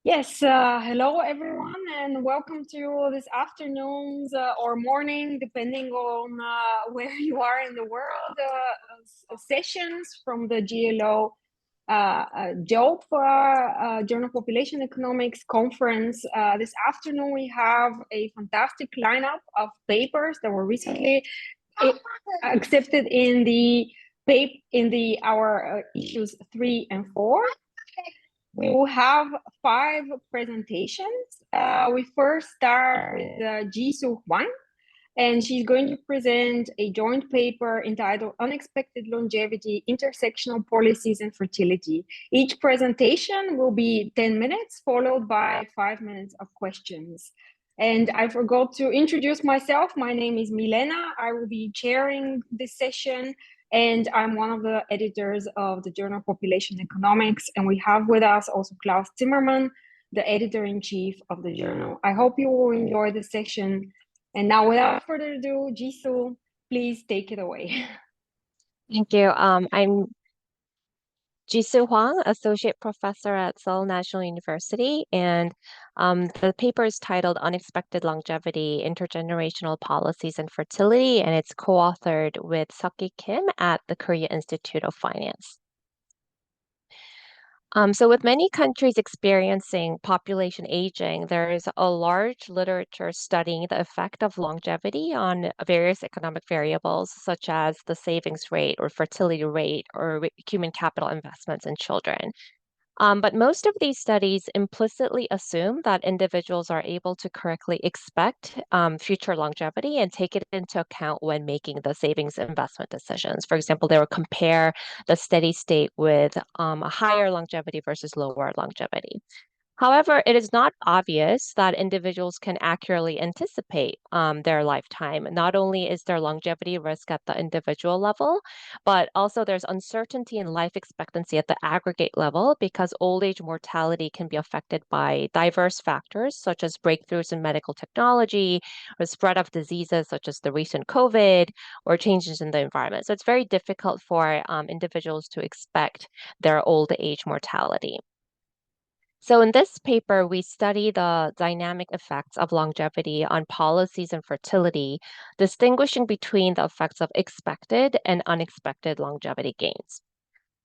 Yes, hello everyone, and welcome to this afternoon's or morning, depending on where you are in the world, sessions from the GLO-JOPE Journal Population Economics Conference. This afternoon, we have a fantastic lineup of papers that were recently accepted in our issues 3 and 4. We will have 5 presentations. We first start with Jisoo Hwang, and she's going to present a joint paper entitled Unexpected Longevity, Intersectional Policies and Fertility. Each presentation will be 10 minutes, followed by 5 minutes of questions. And I forgot to introduce myself. My name is Milena. I will be chairing this session, and I'm one of the editors of the journal Population Economics. And we have with us also Klaus Zimmermann, the editor-in-chief of the journal. I hope you will enjoy the session. And now, without further ado, Jisoo, please take it away. Thank you. I'm Jisoo Hwang, Associate Professor at Seoul National University, and the paper is titled Unexpected Longevity, Intergenerational Policies and Fertility, and it's co-authored with Seok-ki Kim at the Korea Institute of Finance. So with many countries experiencing population aging, there is a large literature studying the effect of longevity on various economic variables, such as the savings rate or fertility rate or human capital investments in children. But most of these studies implicitly assume that individuals are able to correctly expect future longevity and take it into account when making the savings investment decisions. For example, they will compare the steady state with a higher longevity versus lower longevity. However, it is not obvious that individuals can accurately anticipate their lifetime. Not only is there longevity risk at the individual level, but also there's uncertainty in life expectancy at the aggregate level because old age mortality can be affected by diverse factors such as breakthroughs in medical technology, or spread of diseases such as the recent COVID, or changes in the environment. So it's very difficult for individuals to expect their old age mortality. So in this paper, we study the dynamic effects of longevity on policies and fertility, distinguishing between the effects of expected and unexpected longevity gains.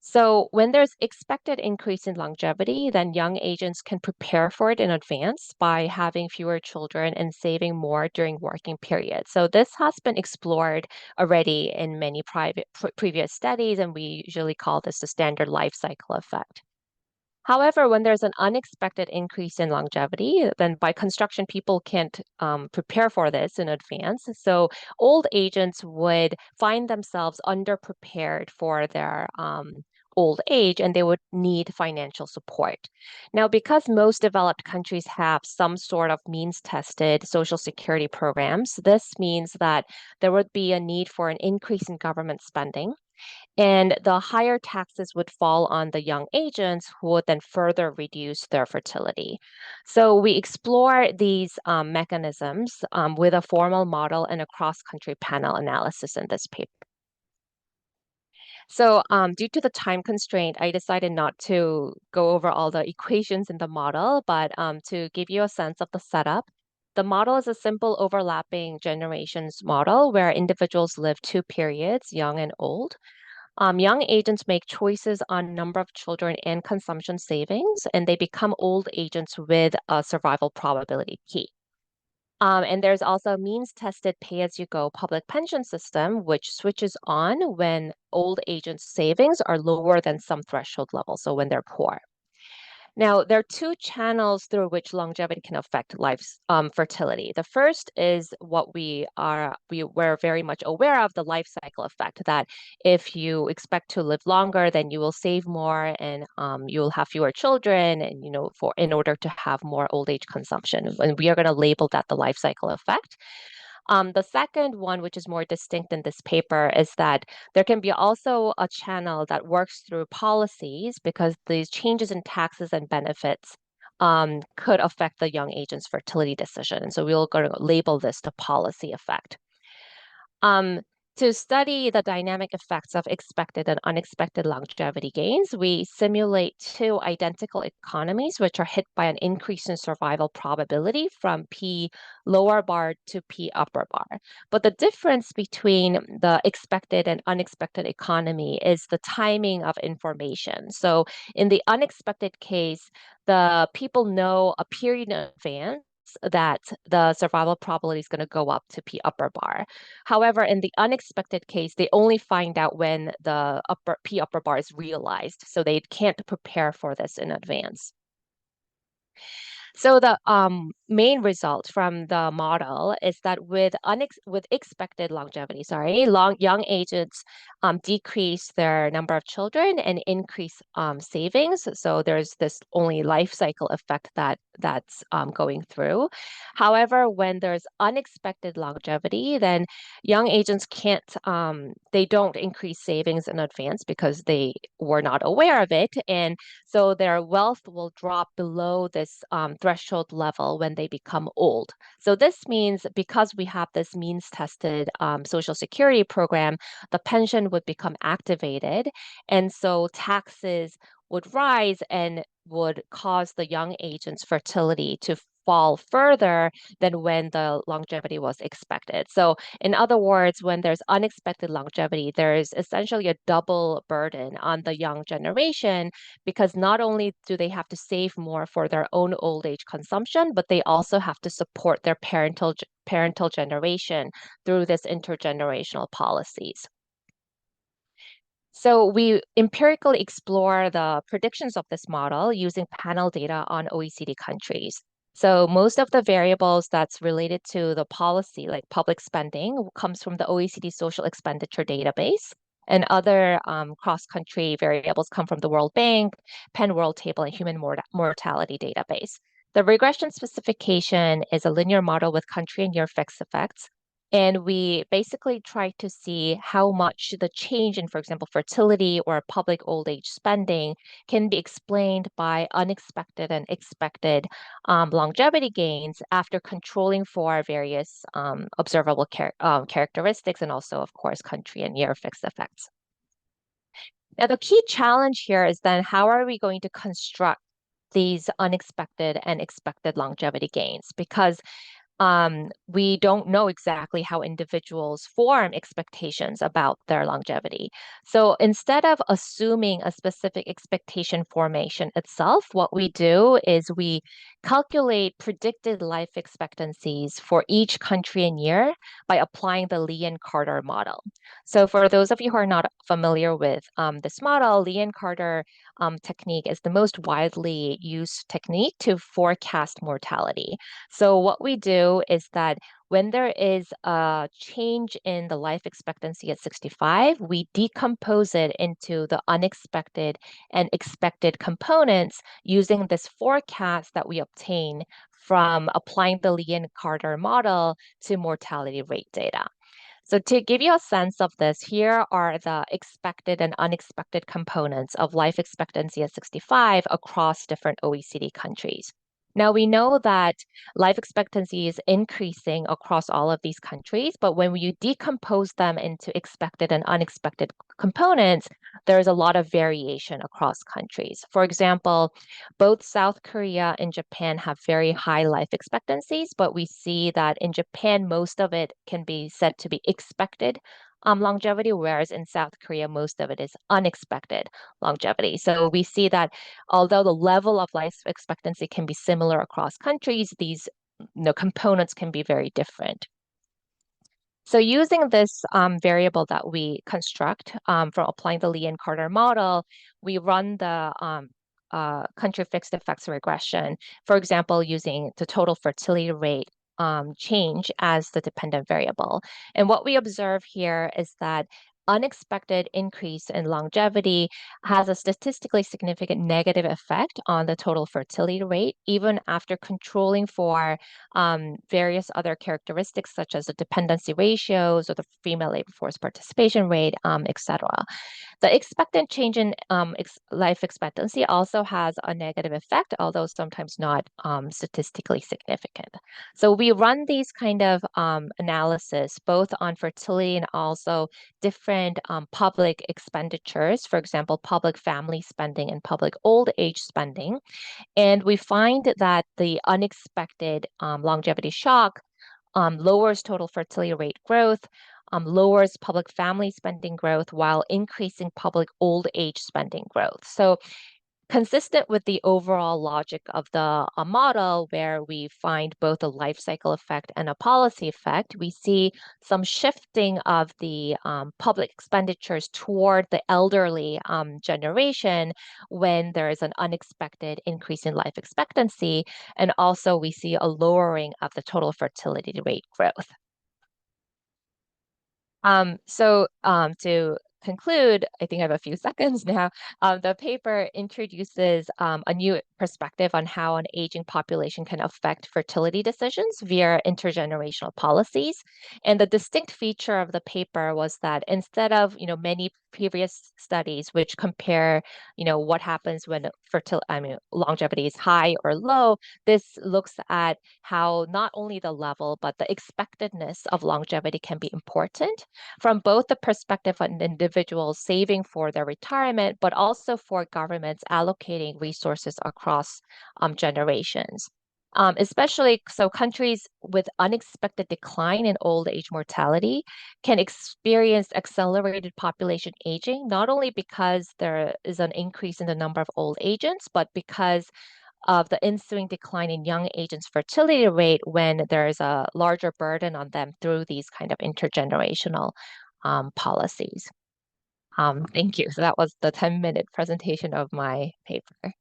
So when there's expected increase in longevity, then young agents can prepare for it in advance by having fewer children and saving more during working periods. So this has been explored already in many previous studies, and we usually call this the standard life cycle effect. However, when there's an unexpected increase in longevity, then by construction, people can't prepare for this in advance. So old agents would find themselves underprepared for their old age and they would need financial support. Now, because most developed countries have some sort of means tested social security programs, this means that there would be a need for an increase in government spending. And the higher taxes would fall on the young agents who would then further reduce their fertility. So we explore these mechanisms with a formal model and a cross-country panel analysis in this paper. So due to the time constraint, I decided not to go over all the equations in the model, but to give you a sense of the setup, the model is a simple overlapping generations model where individuals live 2 periods, young and old. Young agents make choices on number of children and consumption savings, and they become old agents with a survival probability P. And there's also a means-tested pay-as-you-go public pension system, which switches on when old agents' savings are lower than some threshold level, so when they're poor. Now, there are 2 channels through which longevity can affect life's fertility. The first is what we're very much aware of, the life cycle effect, that if you expect to live longer, then you will save more and you will have fewer children and, in order to have more old age consumption. And we are going to label that the life cycle effect. The second one, which is more distinct in this paper, is that there can be also a channel that works through policies because these changes in taxes and benefits could affect the young agent's fertility decision. So we're going to label this the policy effect. To study the dynamic effects of expected and unexpected longevity gains, we simulate two identical economies which are hit by an increase in survival probability from P lower bar to P upper bar. But the difference between the expected and unexpected economy is the timing of information. So in the unexpected case, the people know a period in advance that the survival probability is going to go up to P upper bar. However, in the unexpected case, they only find out when the P upper bar is realized, so they can't prepare for this in advance. So the main result from the model is that with expected longevity, young agents decrease their number of children and increase savings. So there's this only life cycle effect that's going through. However, when there's unexpected longevity, then young agents they don't increase savings in advance because they were not aware of it, and so their wealth will drop below this threshold level when they become old. So this means because we have this means tested Social Security program, the pension would become activated. And so taxes would rise and would cause the young agent's fertility to fall further than when the longevity was expected. So in other words, when there's unexpected longevity, there's essentially a double burden on the young generation because not only do they have to save more for their own old age consumption, but they also have to support their parental generation through this intergenerational policies. So we empirically explore the predictions of this model using panel data on OECD countries. So most of the variables that's related to the policy, like public spending, comes from the OECD Social Expenditure Database. And other cross-country variables come from the World Bank, Penn World Table, and Human Mortality Database. The regression specification is a linear model with country and year fixed effects. And we basically try to see how much the change in, for example, fertility or public old age spending can be explained by unexpected and expected longevity gains after controlling for various observable characteristics and also, of course, country and year fixed effects. Now, the key challenge here is then how are we going to construct these unexpected and expected longevity gains? Because we don't know exactly how individuals form expectations about their longevity. So instead of assuming a specific expectation formation itself, what we do is we calculate predicted life expectancies for each country and year by applying the Lee and Carter model. So for those of you who are not familiar with this model, Lee and Carter technique is the most widely used technique to forecast mortality. So what we do is that when there is a change in the life expectancy at 65, we decompose it into the unexpected and expected components using this forecast that we obtain from applying the Lee and Carter model to mortality rate data. So to give you a sense of this, here are the expected and unexpected components of life expectancy at 65 across different OECD countries. Now we know that life expectancy is increasing across all of these countries, but when you decompose them into expected and unexpected components, there's a lot of variation across countries. For example, both South Korea and Japan have very high life expectancies, but we see that in Japan, most of it can be said to be expected longevity, whereas in South Korea, most of it is unexpected longevity. So we see that although the level of life expectancy can be similar across countries, these components can be very different. So using this variable that we construct from applying the Lee and Carter model, we run the country fixed effects regression, for example, using the total fertility rate change as the dependent variable. And what we observe here is that unexpected increase in longevity has a statistically significant negative effect on the total fertility rate, even after controlling for various other characteristics such as the dependency ratios or the female labor force participation rate, etc. The expected change in life expectancy also has a negative effect, although sometimes not statistically significant. So we run these kind of analysis both on fertility and also different public expenditures, for example, public family spending and public old age spending. And we find that the unexpected longevity shock lowers total fertility rate growth, lowers public family spending growth while increasing public old age spending growth. So consistent with the overall logic of the model, where we find both a life cycle effect and a policy effect, we see some shifting of the public expenditures toward the elderly generation when there is an unexpected increase in life expectancy. And also, we see a lowering of the total fertility rate growth. To conclude, I think I have a few seconds now. The paper introduces a new perspective on how an aging population can affect fertility decisions via intergenerational policies. And the distinct feature of the paper was that instead of, many previous studies which compare, what happens when longevity is high or low, this looks at how not only the level, but the expectedness of longevity can be important from both the perspective of individuals saving for their retirement, but also for governments allocating resources across generations. Especially so countries with unexpected decline in old age mortality can experience accelerated population aging, not only because there is an increase in the number of old agents, but because of the ensuing decline in young agents' fertility rate when there's a larger burden on them through these kind of intergenerational policies. Thank you. So that was the 10-minute presentation of my paper.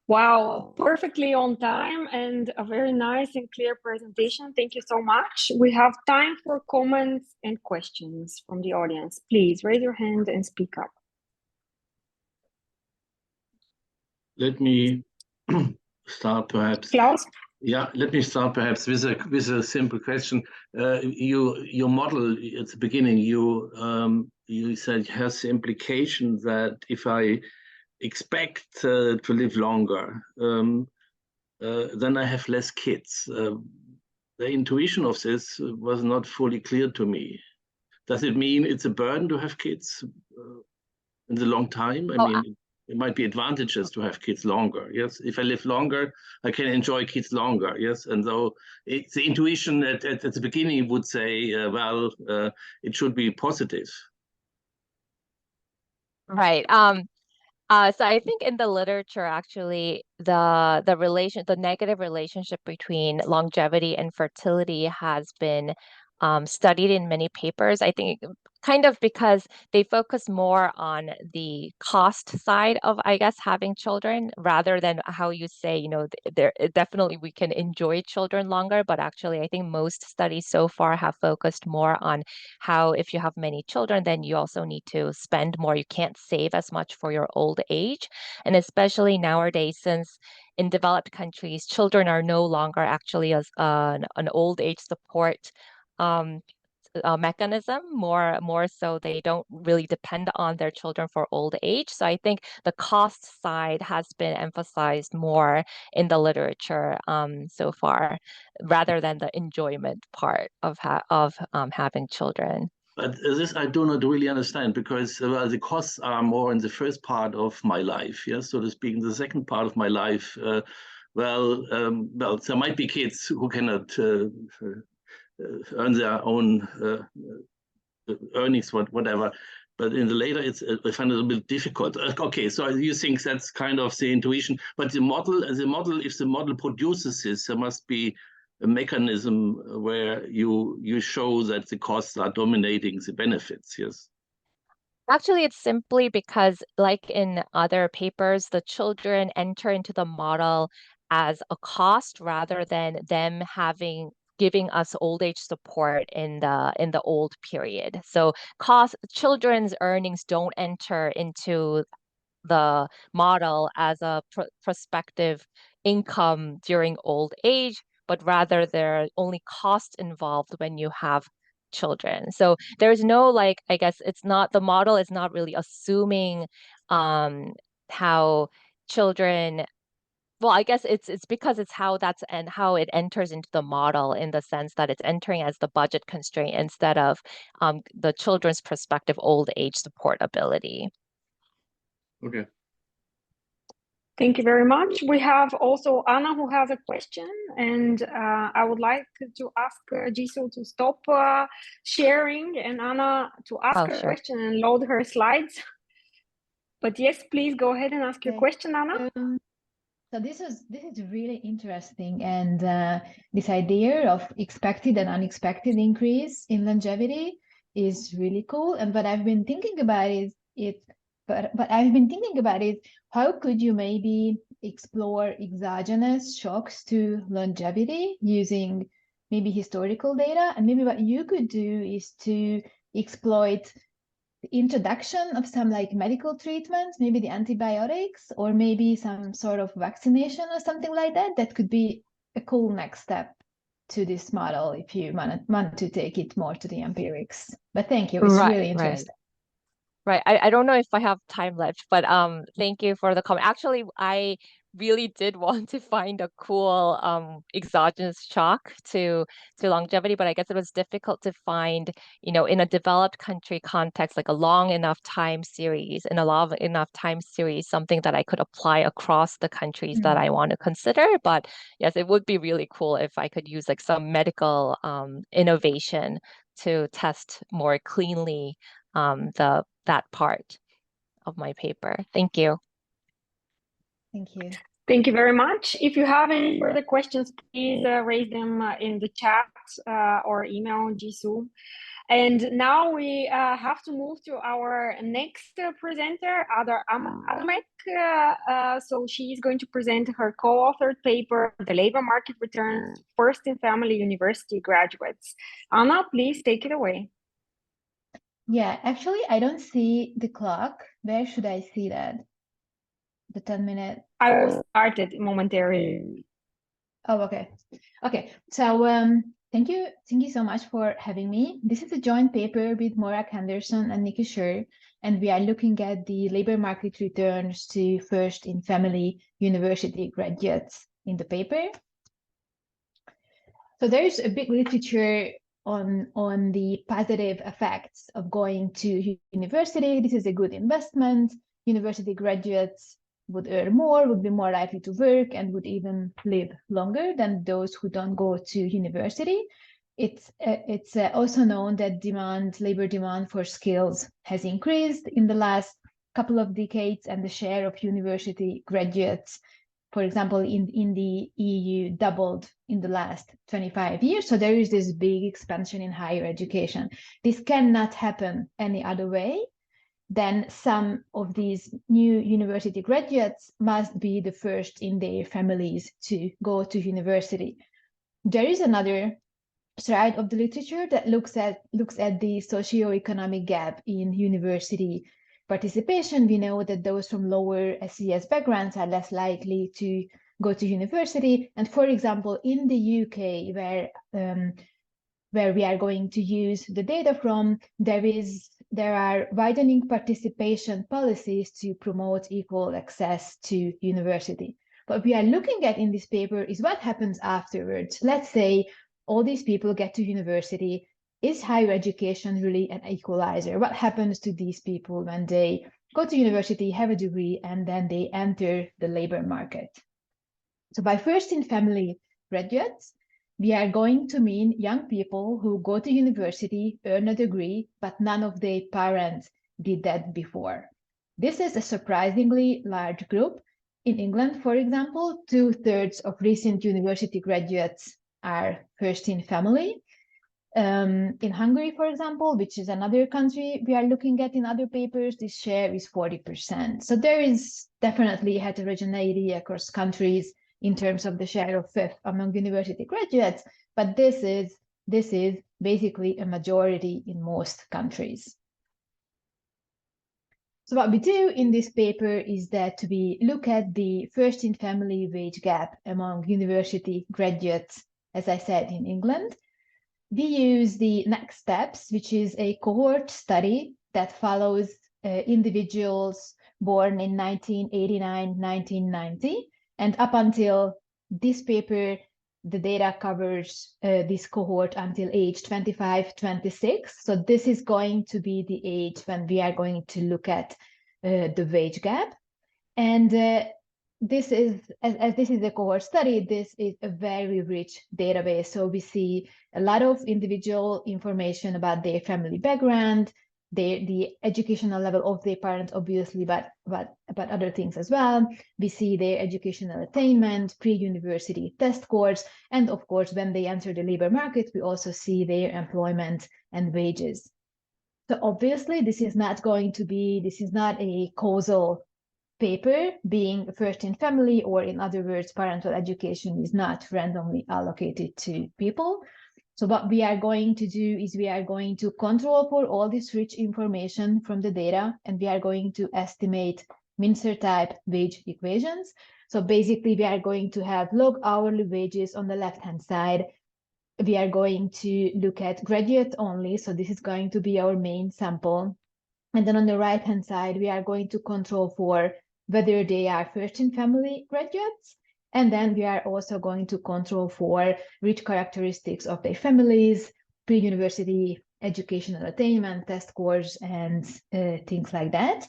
Wow, perfectly on time and a very nice and clear presentation. Thank you so much. We have time for comments and questions from the audience. Please raise your hand and speak up. Let me start perhaps. Klaus? Yeah, let me start perhaps with a simple question. Your model at the beginning, you said has the implication that if I expect to live longer, then I have less kids. The intuition of this was not fully clear to me. Does it mean it's a burden to have kids in the long time? I mean, it might be advantages to have kids longer. Yes, if I live longer, I can enjoy kids longer. Yes, and so it's the intuition at the beginning would say, it should be positive. Right. So I think in the literature, actually, the negative relationship between longevity and fertility has been studied in many papers. I think kind of because they focus more on the cost side of, I guess, having children rather than how you say, there definitely we can enjoy children longer. But actually, I think most studies so far have focused more on how if you have many children, then you also need to spend more. You can't save as much for your old age. And especially nowadays, since in developed countries, children are no longer actually as an old age support mechanism, more so they don't really depend on their children for old age. So I think the cost side has been emphasized more in the literature so far, rather than the enjoyment part of having children. But this I do not really understand because the costs are more in the first part of my life, yes, so to speak. In the second part of my life, there might be kids who cannot earn their own earnings, whatever. But in the later, I find it a bit difficult. Okay, so you think that's kind of the intuition, but the model, if the model produces this, there must be a mechanism where you show that the costs are dominating the benefits. Yes. Actually, it's simply because, like in other papers, the children enter into the model as a cost rather than them giving us old age support in the old period. So children's earnings don't enter into the model as a prospective income during old age, but rather there are only costs involved when you have children. So there's no, like, I guess it's not, the model is not really assuming how children, well, I guess it's because it's how that's and how it enters into the model, in the sense that it's entering as the budget constraint instead of the children's perspective, old age support ability. Okay. Thank you very much. We have also Anna who has a question, and I would like to ask Jisoo to stop sharing and Anna to ask her question and load her slides. But yes, please go ahead and ask your question, Anna. So this is really interesting, and this idea of expected and unexpected increase in longevity is really cool. And what I've been thinking about is how could you maybe explore exogenous shocks to longevity using maybe historical data? And maybe what you could do is to exploit the introduction of some like medical treatments, maybe the antibiotics, or maybe some sort of vaccination or something like that. That could be a cool next step to this model if you want to take it more to the empirics. But thank you, it's really interesting. Right. I don't know if I have time left, but thank you for the comment. Actually, I really did want to find a cool exogenous shock to longevity, but I guess it was difficult to find, you know, in a developed country context, like a long enough time series, something that I could apply across the countries that I want to consider. But yes, it would be really cool if I could use like some medical innovation to test more cleanly that part of my paper. Thank you. Thank you. Thank you very much. If you have any further questions, please raise them in the chat or email Jisoo. And now we have to move to our next presenter, Ada Adamek. So she's going to present her co-authored paper, The Labor Market Returns First in Family University Graduates. Anna, please take it away. Yeah, actually, I don't see the clock. Where should I see that? The 10-minute. I will start it momentarily. Oh, okay. Okay. So thank you so much for having me. This is a joint paper with Morak Henderson and McKinnish, and we are looking at the labor market returns to first in family university graduates in the paper. So there's a big literature on the positive effects of going to university. This is a good investment. University graduates would earn more, would be more likely to work, and would even live longer than those who don't go to university. It's also known that labor demand for skills has increased in the last couple of decades, and the share of university graduates, for example, in the EU, doubled in the last 25 years. So there is this big expansion in higher education. This cannot happen any other way. Then some of these new university graduates must be the first in their families to go to university. There is another side of the literature that looks at the socioeconomic gap in university participation. We know that those from lower SES backgrounds are less likely to go to university. And for example, in the UK, where we are going to use the data from, there are widening participation policies to promote equal access to university. What we are looking at in this paper is what happens afterwards. Let's say all these people get to university. Is higher education really an equalizer? What happens to these people when they go to university, have a degree, and then they enter the labor market? So by first in family graduates, we are going to mean young people who go to university, earn a degree, but none of their parents did that before. This is a surprisingly large group. In England, for example, 2/3 of recent university graduates are first in family. In Hungary, for example, which is another country we are looking at in other papers, this share is 40%. So there is definitely heterogeneity across countries in terms of the share of fifth among university graduates, but this is basically a majority in most countries. So what we do in this paper is that we look at the first in family wage gap among university graduates, as I said, in England. we use the next steps, which is a cohort study that follows individuals born in 1989, 1990, and up until this paper, the data covers this cohort until age 25, 26. So this is going to be the age when we are going to look at the wage gap. And this is, as this is a cohort study, this is a very rich database. So we see a lot of individual information about their family background, the educational level of their parents, obviously, but other things as well. We see their educational attainment, pre-university test scores, and of course, when they enter the labor market, we also see their employment and wages. So obviously, this is not a causal paper, being first in family, or in other words, parental education is not randomly allocated to people. So what we are going to do is we are going to control for all this rich information from the data, and we are going to estimate Mincer type wage equations. So basically, we are going to have log hourly wages on the left-hand side. We are going to look at graduate only. So this is going to be our main sample. And then on the right-hand side, we are going to control for whether they are first in family graduates. And then we are also going to control for rich characteristics of their families, pre-university educational attainment, test scores, and things like that.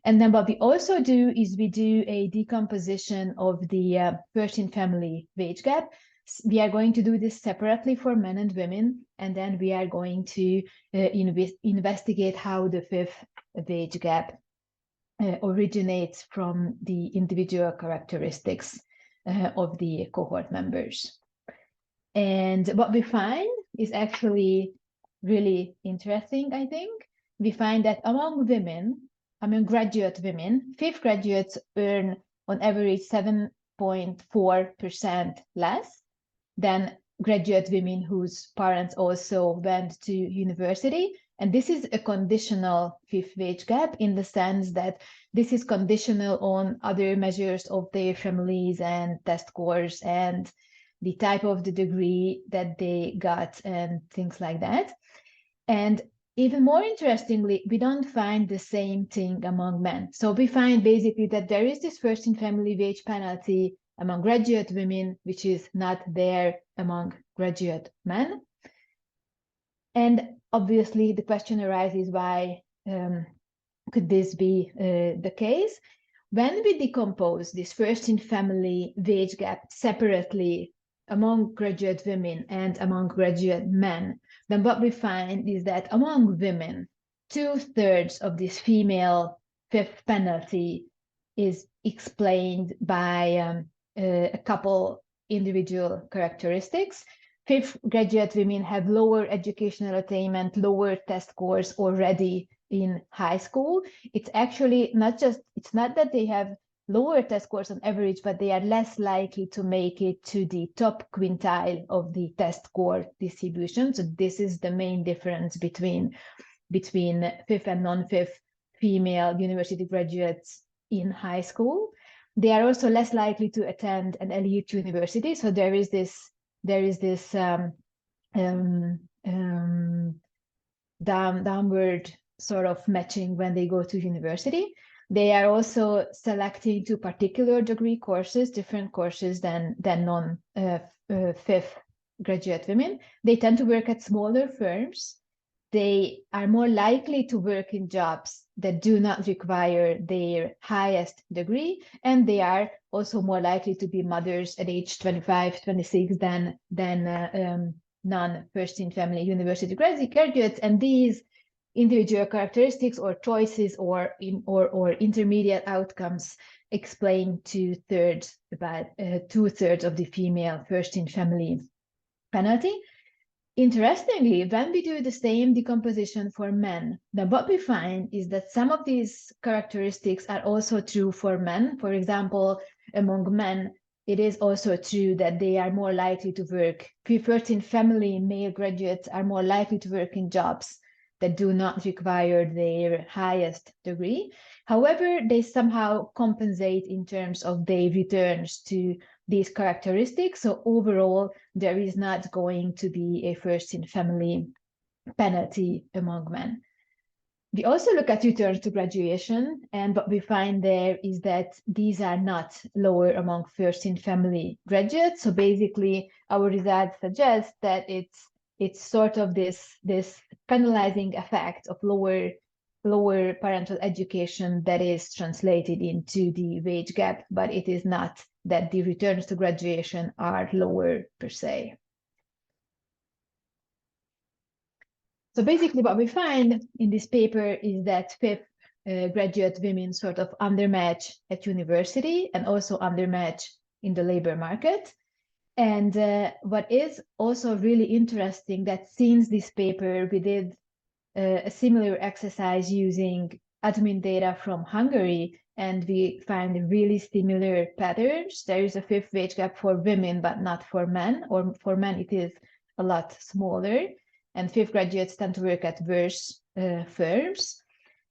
And then what we also do is we do a decomposition of the first in family wage gap. We are going to do this separately for men and women, and then we are going to investigate how the fifth wage gap originates from the individual characteristics of the cohort members. And what we find is actually really interesting, I think. We find that among graduate women, fifth graduates earn on average 7.4% less than graduate women whose parents also went to university. And this is a conditional fifth wage gap, in the sense that this is conditional on other measures of their families and test scores and the type of the degree that they got and things like that. And even more interestingly, we don't find the same thing among men. So we find basically that there is this first in family wage penalty among graduate women, which is not there among graduate men. And obviously, the question arises, why could this be the case? When we decompose this first in family wage gap separately among graduate women and among graduate men, then what we find is that among women, 2/3 of this female fifth penalty is explained by a couple individual characteristics. Fifth graduate women have lower educational attainment, lower test scores already in high school. It's actually it's not that they have lower test scores on average, but they are less likely to make it to the top quintile of the test score distribution. So this is the main difference between fifth and non-fifth female university graduates in high school. They are also less likely to attend an elite university. So there is this downward sort of matching when they go to university. They are also selecting to particular degree courses, different courses than non-fifth graduate women. They tend to work at smaller firms. They are more likely to work in jobs that do not require their highest degree, and they are also more likely to be mothers at age 25, 26 than non-first in family university graduates. And these individual characteristics or choices or intermediate outcomes explain 2/3 of the female first in family penalty. Interestingly, when we do the same decomposition for men, then what we find is that some of these characteristics are also true for men. For example, among men, it is also true that they are more likely to work. First in family male graduates are more likely to work in jobs that do not require their highest degree. However, they somehow compensate in terms of their returns to these characteristics. So overall, there is not going to be a first-in-family penalty among men. We also look at returns to graduation, and what we find there is that these are not lower among first-in-family graduates. So basically, our results suggest that it's sort of this penalizing effect of lower parental education that is translated into the wage gap, but it is not that the returns to graduation are lower per se. So basically what we find in this paper is that fifth graduate women sort of undermatch at university and also undermatch in the labor market. And what is also really interesting that since this paper, we did a similar exercise using admin data from Hungary, and we find really similar patterns. There is a fifth wage gap for women, but not for men, or for men it is a lot smaller. And fifth graduates tend to work at worse firms.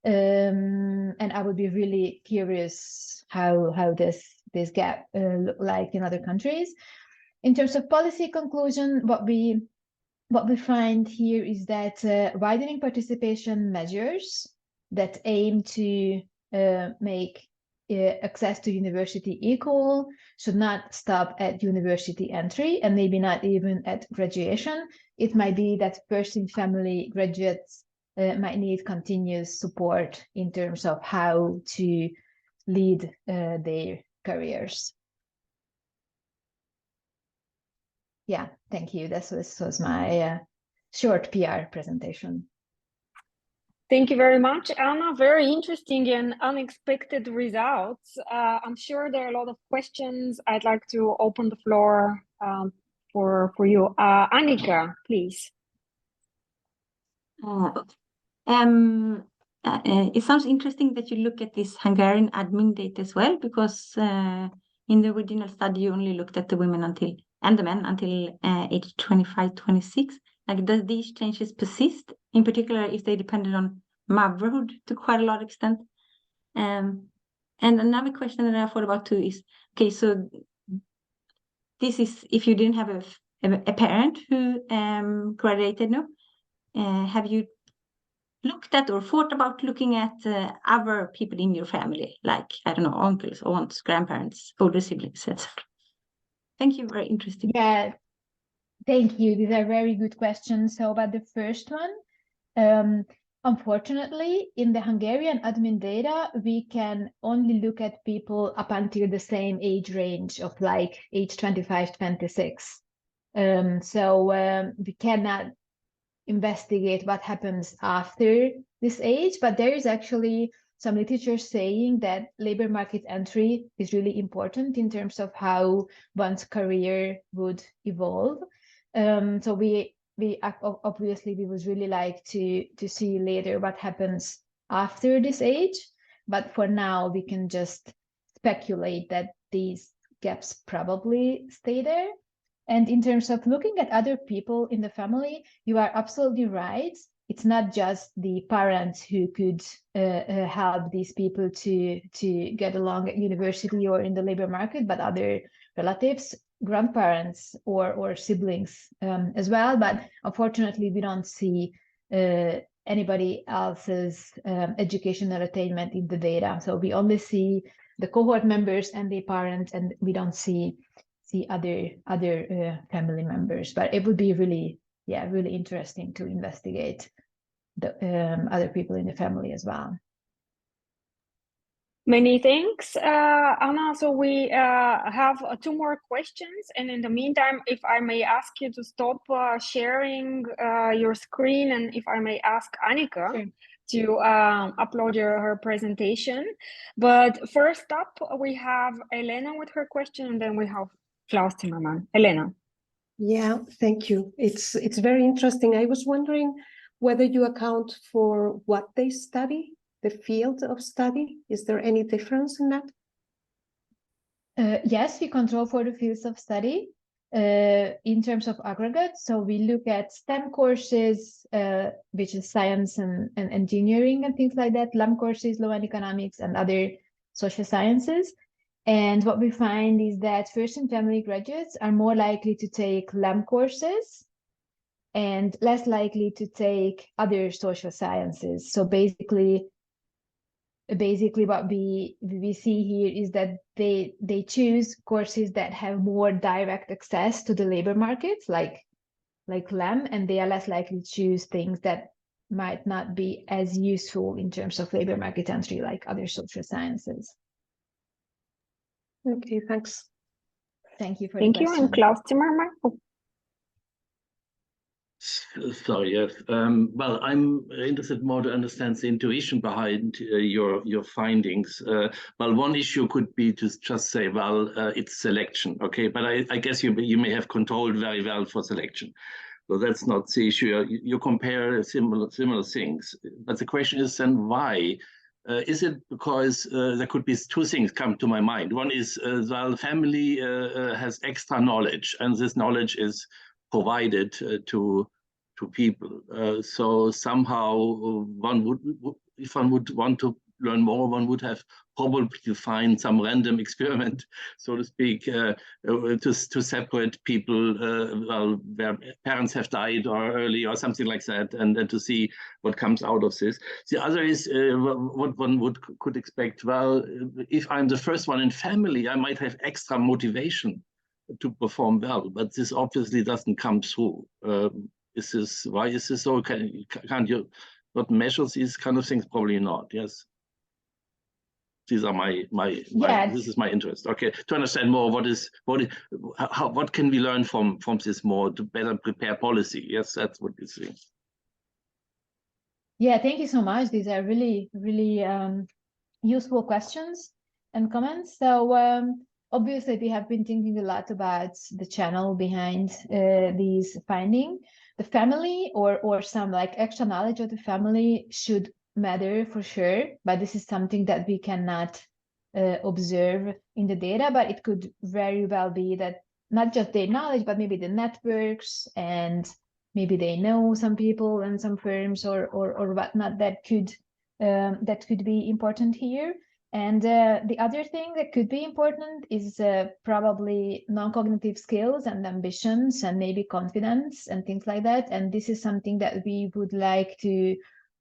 And I would be really curious how this gap look like in other countries. In terms of policy conclusion, what we find here is that widening participation measures that aim to make access to university equal should not stop at university entry, and maybe not even at graduation. It might be that first-in-family graduates might need continuous support in terms of how to lead their careers. Yeah, thank you. This was my short PR presentation. Thank you very much, Anna. Very interesting and unexpected results. I'm sure there are a lot of questions. I'd like to open the floor for you. Annika, please. It sounds interesting that you look at this Hungarian admin data as well, because in the original study, you only looked at the women and the men until age 25, 26. Like, does these changes persist, in particular if they depended on motherhood to quite a large extent? And another question that I thought about too is, okay, so this is if you didn't have a parent who graduated, no? Have you looked at or thought about looking at other people in your family, like, I don't know, uncles, aunts, grandparents, older siblings, etc.? Thank you, very interesting. Yeah, thank you. These are very good questions. So about the first one, unfortunately, in the Hungarian admin data, we can only look at people up until the same age range of like age 25, 26. So we cannot investigate what happens after this age, but there is actually some literature saying that labor market entry is really important in terms of how one's career would evolve. So we obviously we would really like to see later what happens after this age, but for now we can just speculate that these gaps probably stay there. And in terms of looking at other people in the family, you are absolutely right. It's not just the parents who could help these people to get along at university or in the labor market, but other relatives, grandparents, or siblings as well. But unfortunately, we don't see anybody else's educational attainment in the data. So we only see the cohort members and the parents, and we don't see other family members. But it would be really interesting to investigate the other people in the family as well. Many thanks, Anna. So we have 2 more questions, and in the meantime, if I may ask you to stop sharing your screen, and if I may ask Annika Sure. to upload her presentation. But first up, we have Elena with her question, and then we have Klaus Zimmermann. Elena. Yeah, thank you. It's very interesting. I was wondering whether you account for what they study, the field of study. Is there any difference in that? Yes, we control for the fields of study in terms of aggregate. So we look at STEM courses, which is science and engineering and things like that, LAM courses, law and economics, and other social sciences. And what we find is that first and family graduates are more likely to take LAM courses and less likely to take other social sciences. So basically what we see here is that they choose courses that have more direct access to the labor markets, like LAM, and they are less likely to choose things that might not be as useful in terms of labor market entry, like other social sciences. Okay, thanks. Thank you for Thank the you. question. And Klaus Zimmermann. Sorry, yes. Well, I'm interested more to understand the intuition behind your findings. Well, one issue could be to just say, well, it's selection, okay? But I guess you may have controlled very well for selection. So that's not the issue. You compare similar things. But the question is then why? Is it because there could be two things come to my mind? One is the family has extra knowledge, and this knowledge is provided to people. So somehow one would, if one would want to learn more, one would have probably to find some random experiment, so to speak, to separate people well, where parents have died or early or something like that, and then to see what comes out of this. The other is what one could expect. Well, if I'm the first one in family, I might have extra motivation to perform well, but this obviously doesn't come through. Why is this so? Can't you not measure these kind of things? Probably not. Yes. These are this is my interest. Okay, to understand more what can we learn from this more to better prepare policy? Yes, that's what we see. Yeah, thank you so much. These are really useful questions and comments. So obviously we have been thinking a lot about the channel behind these findings. The family or some like extra knowledge of the family should matter for sure, but this is something that we cannot observe in the data, but it could very well be that not just their knowledge, but maybe the networks, and maybe they know some people and some firms or whatnot that could be important here. And the other thing that could be important is probably non-cognitive skills and ambitions and maybe confidence and things like that. And this is something that we would like to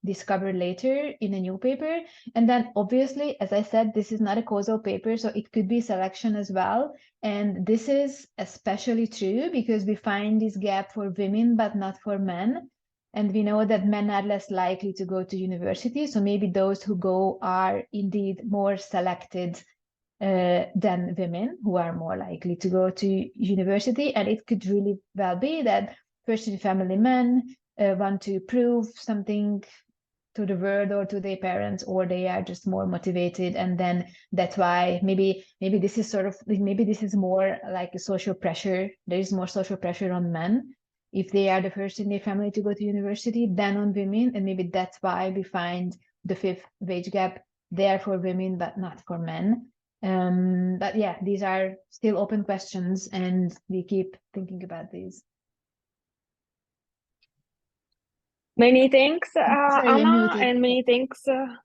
discover later in a new paper. And then obviously, as I said, this is not a causal paper, so it could be selection as well. And this is especially true because we find this gap for women, but not for men. And we know that men are less likely to go to university. So maybe those who go are indeed more selected than women, who are more likely to go to university. And it could really well be that first in family men want to prove something to the world or to their parents, or they are just more motivated. And then that's why maybe this is more like a social pressure. There is more social pressure on men if they are the first in their family to go to university than on women. And maybe that's why we find the fifth wage gap there for women, but not for men. But yeah, these are still open questions and we keep thinking about these. Many thanks, Sorry, Anna, and many thanks to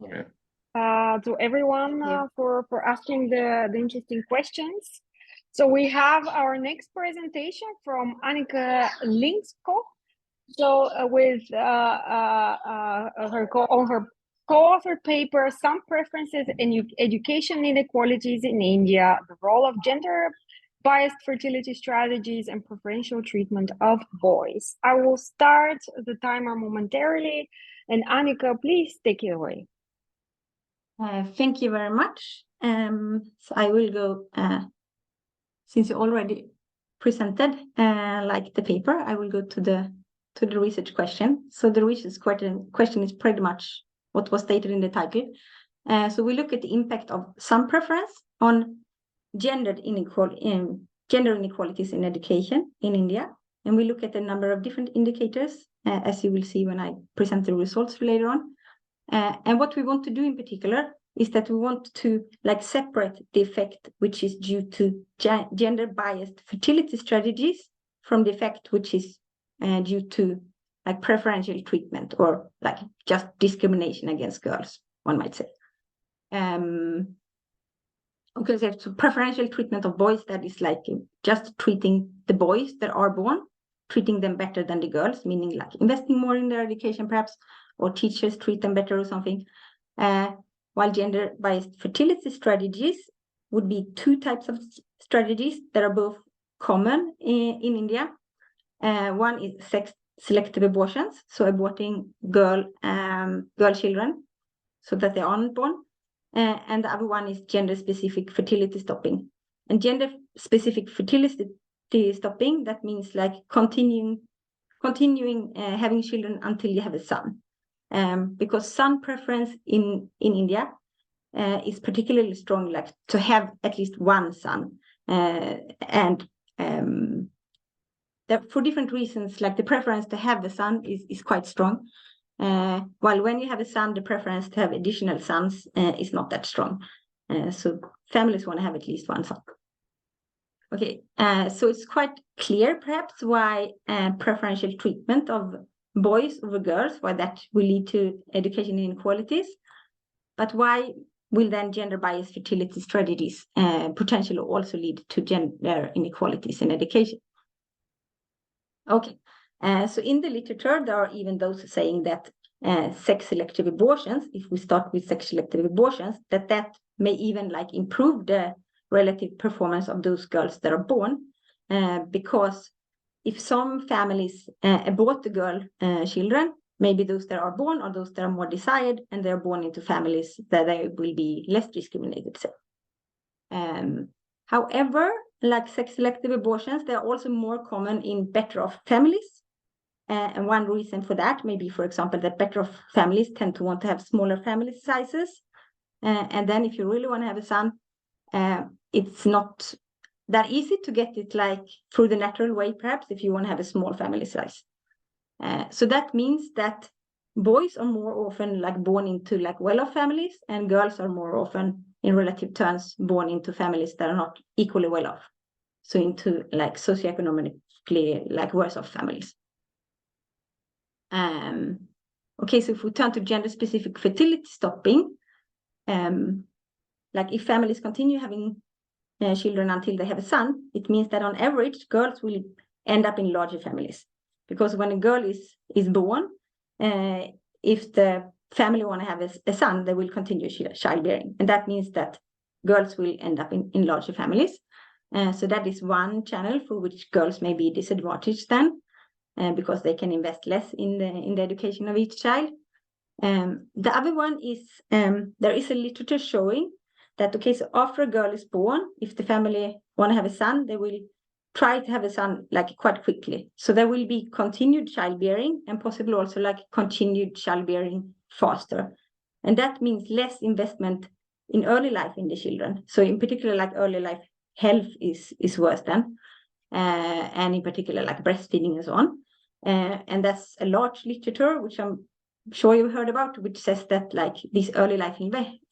everyone for asking the interesting questions. So we have our next presentation from Annika Linksko. So with her co-authored paper, Some Preferences in Education Inequalities in India, the Role of Gender-Biased Fertility Strategies and Preferential Treatment of Boys. I will start the timer momentarily, and Annika, please take it away. Thank you very much. So I will go, since you already presented like the paper, I will go to the research question. So the research question is pretty much what was stated in the title. So we look at the impact of some preference on gender inequalities in education in India. And we look at a number of different indicators, as you will see when I present the results later on. And what we want to do in particular is that we want to separate the effect which is due to gender-biased fertility strategies from the effect which is due to preferential treatment or just discrimination against girls, one might say. Okay, so preferential treatment of boys, that is like just treating the boys that are born, treating them better than the girls, meaning like investing more in their education perhaps, or teachers treat them better or something. While gender-biased fertility strategies would be two types of strategies that are both common in India. One is sex-selective abortions, so aborting girl children so that they aren't born. And the other one is gender-specific fertility stopping. And gender-specific fertility stopping, that means like continuing having children until you have a son. Because son preference in India is particularly strong, like to have at least one son. And for different reasons, like the preference to have the son is quite strong. While when you have a son, the preference to have additional sons is not that strong. So families want to have at least one son. Okay, so it's quite clear perhaps why preferential treatment of boys over girls, why that will lead to education inequalities. But why will then gender-biased fertility strategies potentially also lead to gender inequalities in education? Okay, so in the literature, there are even those saying that sex-selective abortions, if we start with sex-selective abortions, that may even like improve the relative performance of those girls that are born, because if some families abort the girl children, maybe those that are born are those that are more desired, and they're born into families that they will be less discriminated. However, like sex-selective abortions, they are also more common in better-off families. And one reason for that may be, for example, that better-off families tend to want to have smaller family sizes. And then if you really want to have a son, it's not that easy to get it like through the natural way, perhaps, if you want to have a small family size. So that means that boys are more often like born into like well-off families, and girls are more often in relative terms born into families that are not equally well-off. So into like socioeconomically like worse-off families. Okay, so if we turn to gender-specific fertility stopping, like if families continue having children until they have a son, it means that on average, girls will end up in larger families. Because when a girl is born, if the family want to have a son, they will continue childbearing. And that means that girls will end up in larger families. So that is one channel for which girls may be disadvantaged then, because they can invest less in the education of each child. The other one is, there is a literature showing that, okay, so after a girl is born, if the family want to have a son, they will try to have a son like quite quickly. So there will be continued childbearing and possibly also like continued childbearing faster. And that means less investment in early life in the children. So in particular, like early life health is worse then, and in particular like breastfeeding and so on. And that's a large literature, which I'm sure you've heard about, which says that like these early life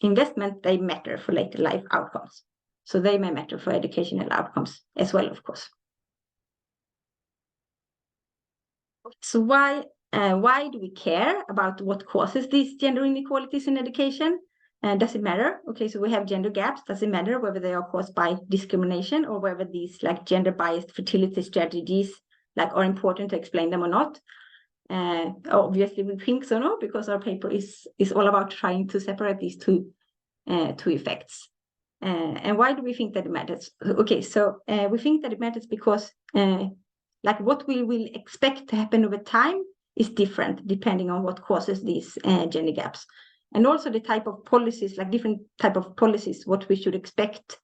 investment, they matter for later life outcomes. So they may matter for educational outcomes as well, of course. So why do we care about what causes these gender inequalities in education? Does it matter? Okay, so we have gender gaps. Does it matter whether they are caused by discrimination or whether these like gender-biased fertility strategies like are important to explain them or not? Obviously, we think so, no, because our paper is all about trying to separate these two effects. And why do we think that it matters? Okay, so we think that it matters because like what we will expect to happen over time is different depending on what causes these gender gaps. And also the type of policies, like different type of policies, what we should expect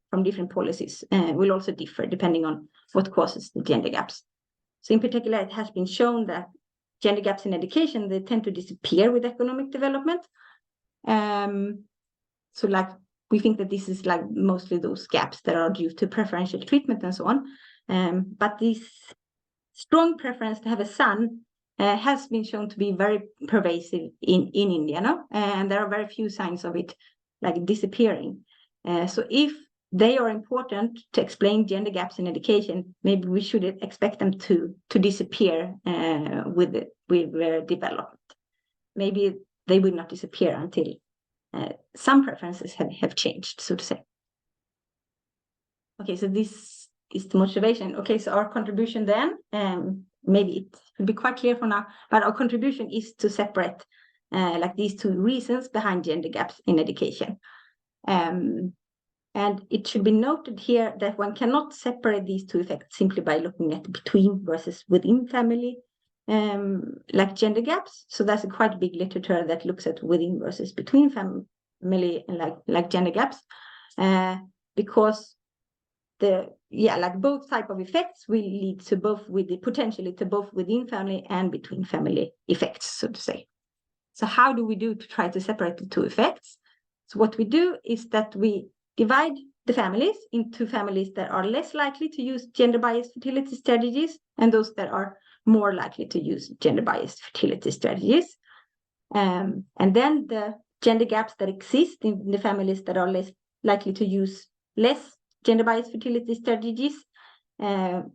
from different policies will also differ depending on what causes the gender gaps. So in particular, it has been shown that gender gaps in education, they tend to disappear with economic development. So like we think that this is like mostly those gaps that are due to preferential treatment and so on. But this strong preference to have a son has been shown to be very pervasive in India, no? And there are very few signs of it like disappearing. So if they are important to explain gender gaps in education, maybe we should expect them to disappear with development. Maybe they will not disappear until some preferences have changed, so to say. Okay, so this is the motivation. Okay, so our contribution then, maybe it will be quite clear for now, but our contribution is to separate like these two reasons behind gender gaps in education. And it should be noted here that one cannot separate these two effects simply by looking at between versus within family, like gender gaps. So that's a quite big literature that looks at within versus between family and like gender gaps, because like both type of effects will lead to both potentially to both within family and between family effects, so to say. So how do we do to try to separate the two effects? So what we do is that we divide the families into families that are less likely to use gender-biased fertility strategies and those that are more likely to use gender-biased fertility strategies. And then the gender gaps that exist in the families that are less likely to use less gender-biased fertility strategies,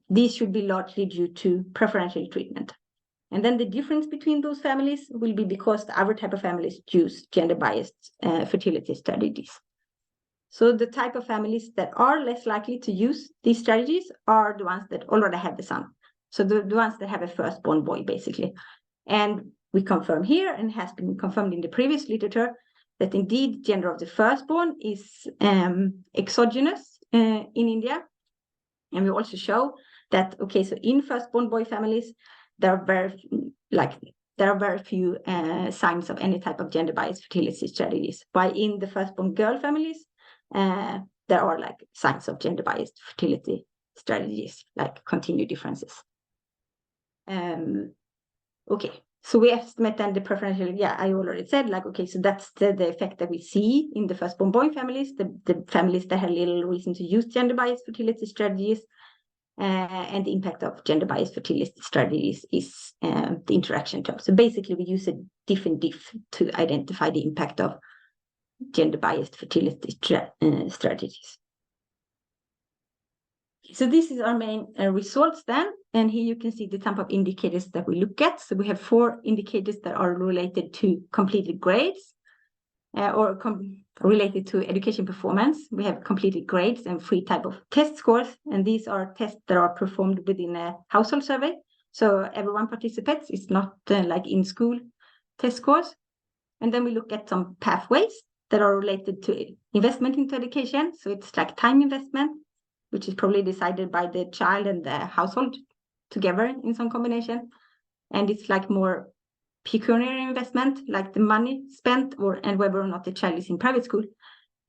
these should be largely due to preferential treatment. And then the difference between those families will be because the other type of families choose gender-biased fertility strategies. So the type of families that are less likely to use these strategies are the ones that already have the son. So the ones that have a firstborn boy, basically. And we confirm here, and has been confirmed in the previous literature, that indeed gender of the firstborn is exogenous in India. And we also show that, okay, so in firstborn boy families, there are very few signs of any type of gender-biased fertility strategies. While in the firstborn girl families, there are like signs of gender-biased fertility strategies, like continued differences. Okay, so we estimate then the preferential, I already said, like, okay, so that's the effect that we see in the firstborn boy families, the families that have little reason to use gender-biased fertility strategies. And the impact of gender-biased fertility strategies is the interaction term. So basically, we use a diff and diff to identify the impact of gender-biased fertility strategies. So this is our main results then. And here you can see the type of indicators that we look at. So we have 4 indicators that are related to completed grades or related to education performance. We have completed grades and 3 types of test scores. And these are tests that are performed within a household survey. So everyone participates. It's not like in school test scores. And then we look at some pathways that are related to investment into education. So it's like time investment, which is probably decided by the child and the household together in some combination. And it's like more pecuniary investment, like the money spent and whether or not the child is in private school.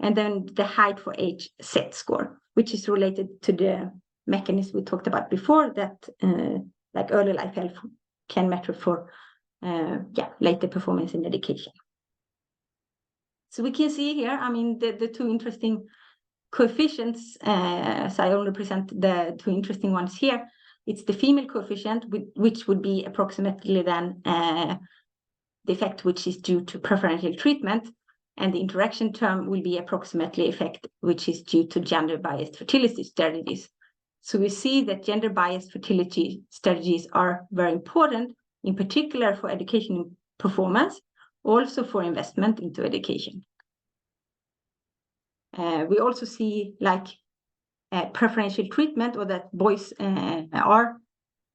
And then the height for age set score, which is related to the mechanism we talked about before, that like early life health can matter for later performance in education. So we can see here, I mean, the 2 interesting coefficients. So I only present the 2 interesting ones here. It's the female coefficient, which would be approximately then the effect which is due to preferential treatment, and the interaction term will be approximately effect which is due to gender-biased fertility strategies. So we see that gender-biased fertility strategies are very important, in particular for education performance, also for investment into education. We also see like preferential treatment, or that boys are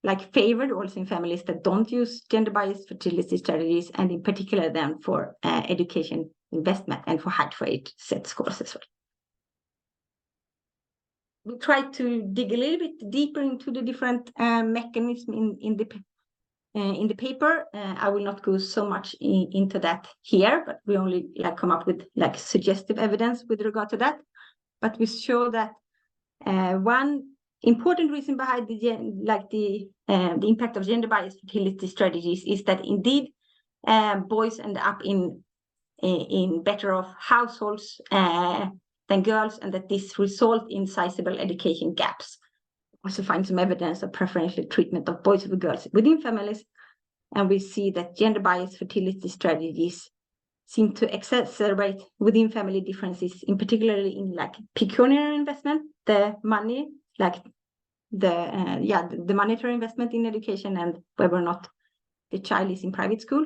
like favored also in families that don't use gender-biased fertility strategies, and in particular then for education investment and for height for age set scores as well. We try to dig a little bit deeper into the different mechanisms in the paper. I will not go so much into that here, but we only like come up with like suggestive evidence with regard to that. But we show that one important reason behind the impact of gender-biased fertility strategies is that indeed boys end up in better off households than girls, and that this results in sizable education gaps. Also find some evidence of preferential treatment of boys over girls within families, and we see that gender-biased fertility strategies seem to exacerbate within family differences, in particularly in like pecuniary investment, the money, like the monetary investment in education, and whether or not the child is in private school,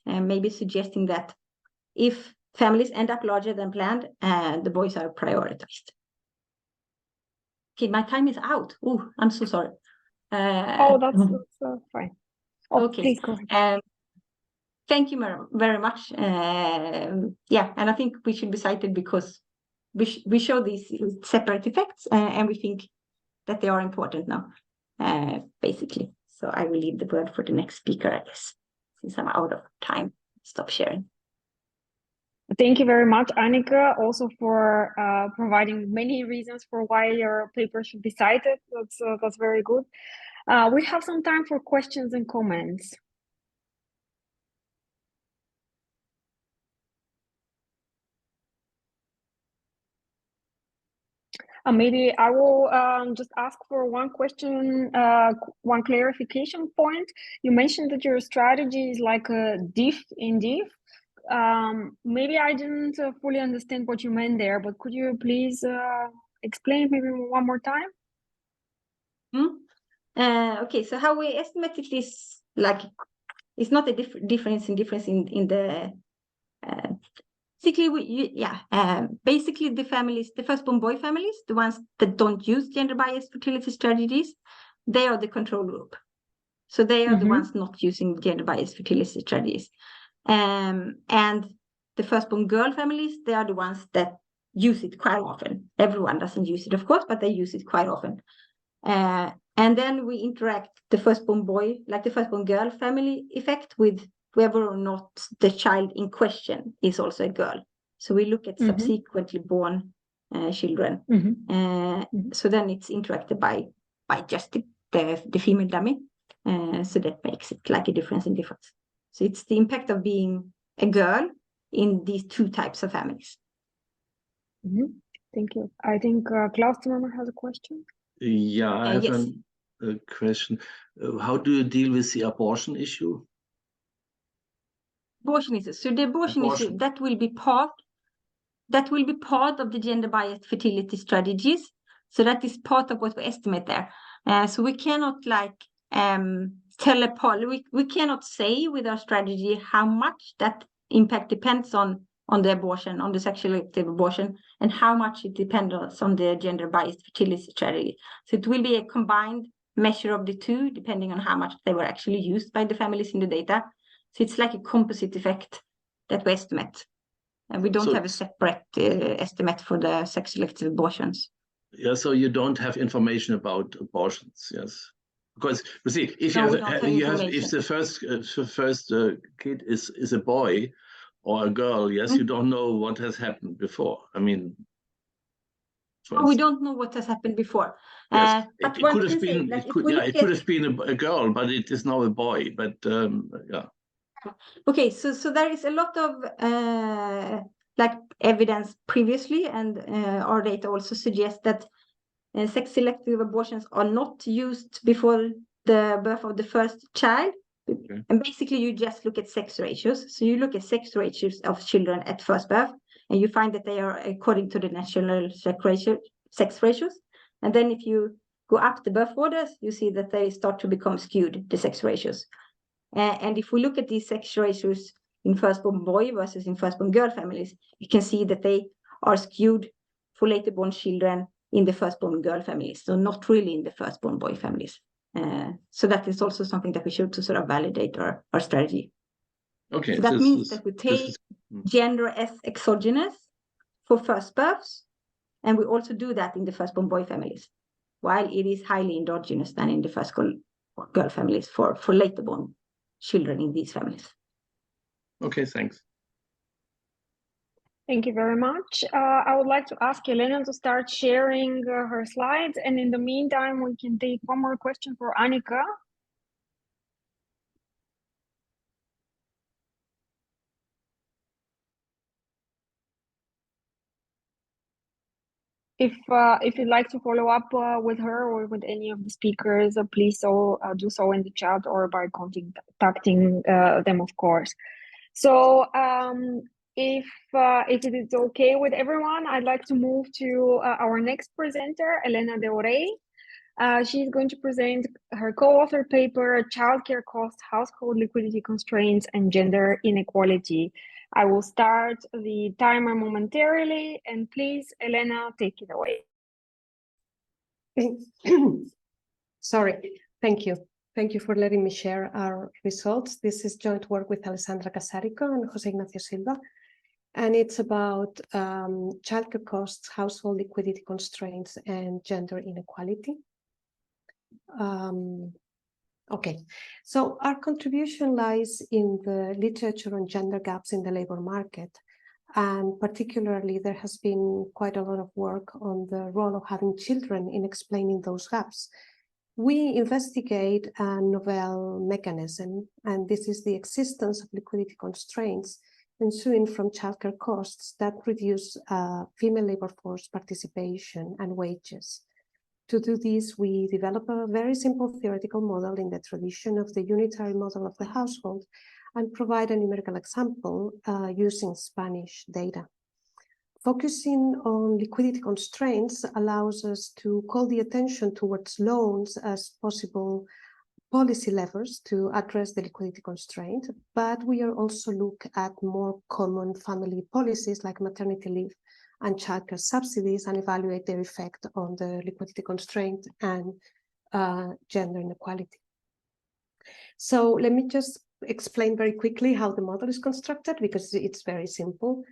and maybe suggesting that if families end up larger than planned, the boys are prioritized. Okay, my time is out. Oh, I'm so sorry. That's fine. Okay. Please go ahead. Thank you very much. Yeah, and I think we should be cited because we show these separate effects, and we think that they are important now, basically. So I will leave the word for the next speaker, I guess, since I'm out of time. Stop sharing. Thank you very much, Annika, also for providing many reasons for why your paper should be cited. That's very good. We have some time for questions and comments. Maybe I will just ask for one question, one clarification point. You mentioned that your strategy is like a diff in diff. Maybe I didn't fully understand what you meant there, but could you please explain maybe one more time? Okay, so how we estimate it is like, it's not a difference in the basically the families, the firstborn boy families, the ones that don't use gender biased fertility strategies, they are the control group. So they are the ones not using gender biased fertility strategies. And the firstborn girl families, they are the ones that use it quite often. Everyone doesn't use it, of course, but they use it quite often. And then we interact the firstborn boy, like the firstborn girl family effect, with whether or not the child in question is also a girl. So we look at subsequently born children. So then it's interacted by just the female dummy. So that makes it like a difference in difference. So it's the impact of being a girl in these two types of families. Thank you. I think Klaus Zimmermann has a question. Yeah, I have yes. a question. How do you deal with the abortion issue? Abortion issue. So the abortion issue, that will be part of the gender biased fertility strategies. So that is part of what we estimate there. So we cannot tell we cannot say with our strategy how much that impact depends on the abortion, on the sexually active abortion, and how much it depends on the gender biased fertility strategy. So it will be a combined measure of the two, depending on how much they were actually used by the families in the data. So it's like a composite effect that we estimate. And we don't have a separate estimate for the sexually active abortions. Yeah, so you don't have information about abortions, yes. Because you see, if if the first kid is a boy or a girl, yes, you don't know what has happened before. I mean, we don't know what has happened before. Yes, but it could have been. It could have been a girl, but it is now a boy. But yeah. Okay, so there is a lot of evidence previously, and our data also suggests that sex selective abortions are not used before the birth of the first child. Okay. And basically you just look at sex ratios. So you look at sex ratios of children at first birth, and you find that they are according to the national sex ratios. And then if you go up the birth orders, you see that they start to become skewed, the sex ratios. And if we look at these sex ratios in firstborn boy versus in firstborn girl families, you can see that they are skewed for later born children in the firstborn girl families, so not really in the firstborn boy families. So that is also something that we should to sort of validate our strategy. Okay. So that means that we take gender as exogenous for first births, and we also do that in the firstborn boy families, while it is highly endogenous than in the firstborn girl families for later born children in these families. Okay, thanks. Thank you very much. I would like to ask Milena to start sharing her slides, and in the meantime, we can take one more question for Annika. If you'd like to follow up with her or with any of the speakers, please do so in the chat or by contacting them, of course. So if it is okay with everyone, I'd like to move to our next presenter, Elena De Orey. She's going to present her co-authored paper, Childcare Costs, Household Liquidity Constraints, and Gender Inequality. I will start the timer momentarily, and please, Elena, take it away. Sorry, thank you. Thank you for letting me share our results. This is joint work with Alessandra Casarico and Jose Ignacio Silva, and it's about childcare costs, household liquidity constraints, and gender inequality. Okay, so our contribution lies in the literature on gender gaps in the labor market. And particularly, there has been quite a lot of work on the role of having children in explaining those gaps. We investigate a novel mechanism, and this is the existence of liquidity constraints ensuing from childcare costs that reduce female labor force participation and wages. To do this, we develop a very simple theoretical model in the tradition of the unitary model of the household and provide a numerical example using Spanish data. Focusing on liquidity constraints allows us to call the attention towards loans as possible policy levers to address the liquidity constraint, but we are also look at more common family policies like maternity leave and childcare subsidies and evaluate their effect on the liquidity constraint and gender inequality. So let me just explain very quickly how the model is constructed, because it's very simple.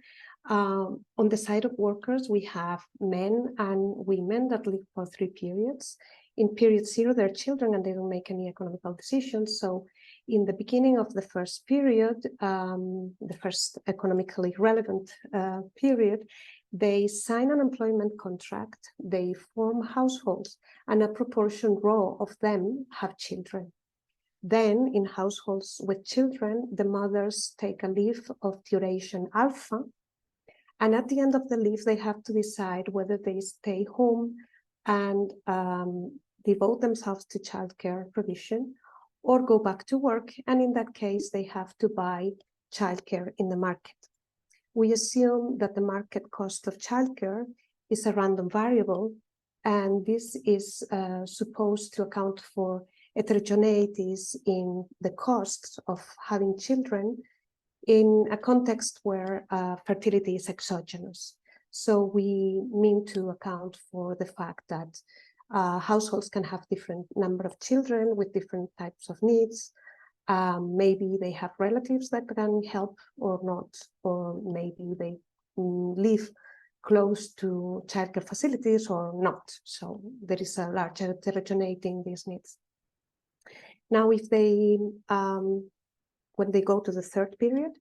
On the side of workers, we have men and women that live for 3 periods. In period 0, they're children and they don't make any economical decisions. So in the beginning of the first period, the first economically relevant period, they sign an employment contract, they form households, and a proportion row of them have children. Then in households with children, the mothers take a leave of duration alpha, and at the end of the leave, they have to decide whether they stay home and devote themselves to childcare provision or go back to work, and in that case, they have to buy childcare in the market. We assume that the market cost of childcare is a random variable, and this is supposed to account for heterogeneities in the costs of having children in a context where fertility is exogenous. So we mean to account for the fact that households can have different number of children with different types of needs. Maybe they have relatives that can help or not, or maybe they live close to childcare facilities or not. So there is a large heterogeneity in these needs. Now, if they, when they go to the 3rd period,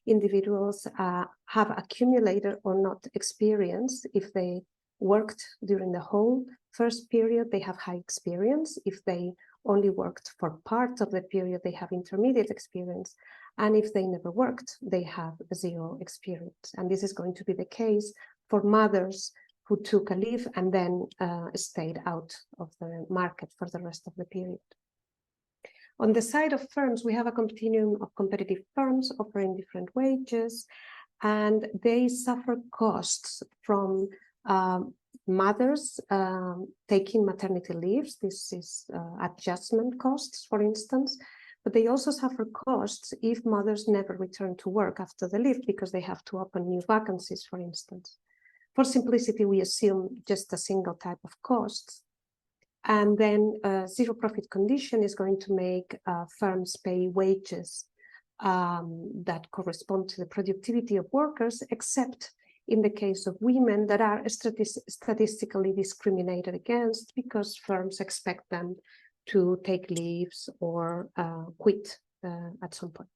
individuals have accumulated or not experience. If they worked during the whole 1st period, they have high experience. If they only worked for part of the period, they have intermediate experience. And if they never worked, they have 0 experience. And this is going to be the case for mothers who took a leave and then stayed out of the market for the rest of the period. On the side of firms, we have a continuum of competitive firms offering different wages, and they suffer costs from mothers taking maternity leaves. This is adjustment costs, for instance, but they also suffer costs if mothers never return to work after the leave because they have to open new vacancies, for instance. For simplicity, we assume just a single type of costs. And then zero profit condition is going to make firms pay wages that correspond to the productivity of workers, except in the case of women that are statistically discriminated against because firms expect them to take leaves or quit at some point.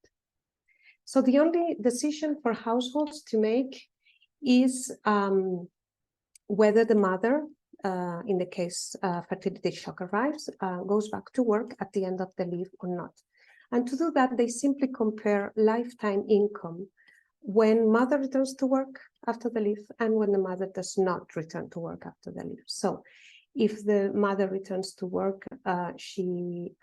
So the only decision for households to make is whether the mother, in the case fertility shock arrives, goes back to work at the end of the leave or not. And to do that, they simply compare lifetime income when mother returns to work after the leave and when the mother does not return to work after the leave. So if the mother returns to work, the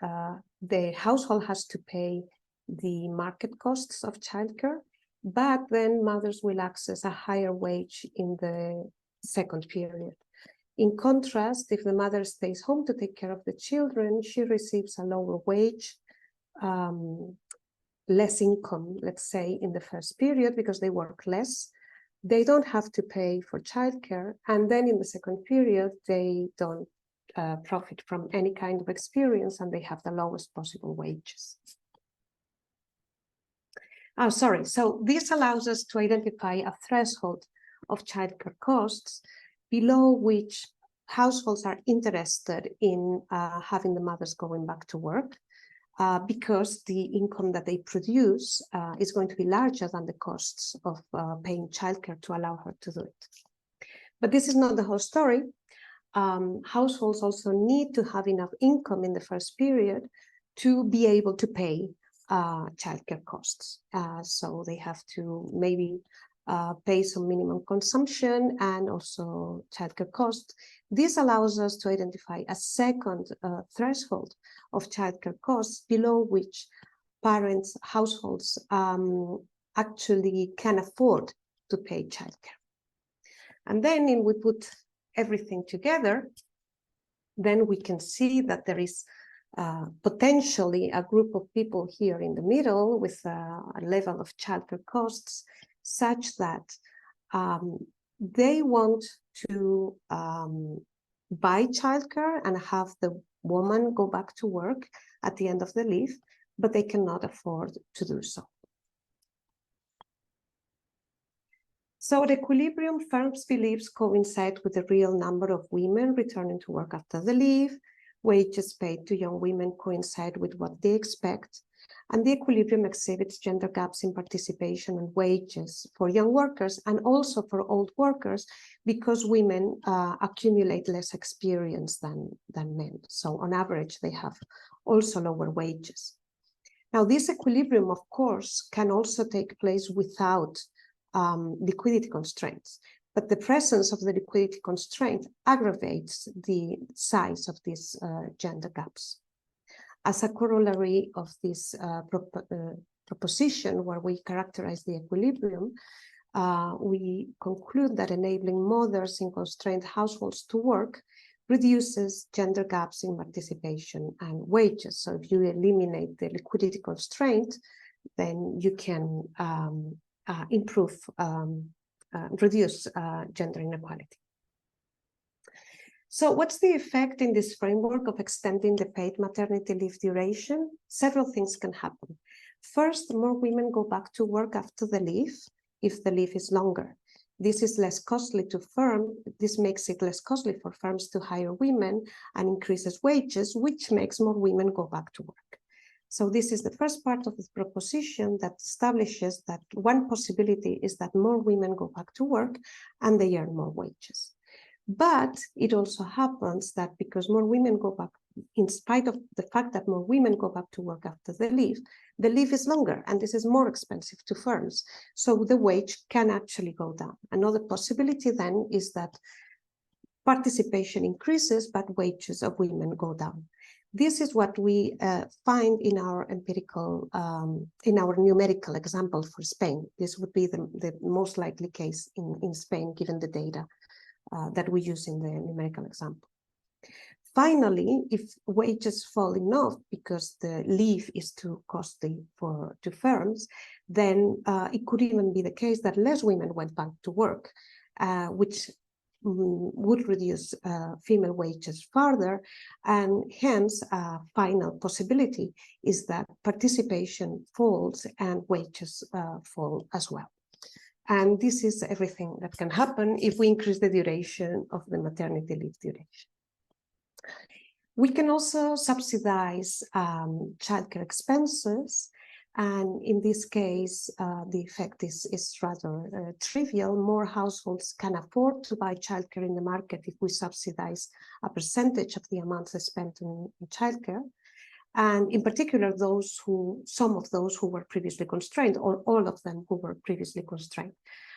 household has to pay the market costs of childcare, but then mothers will access a higher wage in the 2nd period. In contrast, if the mother stays home to take care of the children, she receives a lower wage, less income, let's say, in the 1st period because they work less. They don't have to pay for childcare, and then in the 2nd period, they don't profit from any kind of experience, and they have the lowest possible wages. Oh, sorry. So this allows us to identify a threshold of childcare costs below which households are interested in having the mothers going back to work, because the income that they produce is going to be larger than the costs of paying childcare to allow her to do it. But this is not the whole story. Households also need to have enough income in the first period to be able to pay childcare costs. So they have to maybe pay some minimum consumption and also childcare costs. This allows us to identify a second threshold of childcare costs below which parents, households actually can afford to pay childcare. And then if we put everything together, then we can see that there is potentially a group of people here in the middle with a level of childcare costs such that they want to buy childcare and have the woman go back to work at the end of the leave, but they cannot afford to do so. So the equilibrium firms beliefs coincide with the real number of women returning to work after the leave. Wages paid to young women coincide with what they expect, and the equilibrium exhibits gender gaps in participation and wages for young workers and also for old workers, because women accumulate less experience than men. So on average, they have also lower wages. Now, this equilibrium, of course, can also take place without liquidity constraints. But the presence of the liquidity constraint aggravates the size of these gender gaps. As a corollary of this proposition, where we characterize the equilibrium, we conclude that enabling mothers in constrained households to work reduces gender gaps in participation and wages. So if you eliminate the liquidity constraint, then you can reduce gender inequality. So what's the effect in this framework of extending the paid maternity leave duration? Several things can happen. First, more women go back to work after the leave if the leave is longer. This is less costly to firms. This makes it less costly for firms to hire women and increases wages, which makes more women go back to work. So this is the first part of the proposition that establishes that one possibility is that more women go back to work and they earn more wages. But it also happens that because more women go back, in spite of the fact that more women go back to work after the leave is longer, and this is more expensive to firms. So the wage can actually go down. Another possibility then is that participation increases, but wages of women go down. This is what we find in our empirical, in our numerical example for Spain. This would be the most likely case in Spain, given the data that we use in the numerical example. Finally, if wages fall enough because the leave is too costly to firms, then it could even be the case that less women went back to work, which would reduce female wages further, and hence a final possibility is that participation falls and wages fall as well. And this is everything that can happen if we increase the duration of the maternity leave duration. We can also subsidize childcare expenses. And in this case, the effect is rather trivial. More households can afford to buy childcare in the market if we subsidize a percentage of the amounts spent in childcare. And in particular, some of those who were previously constrained, or all of them who were previously constrained.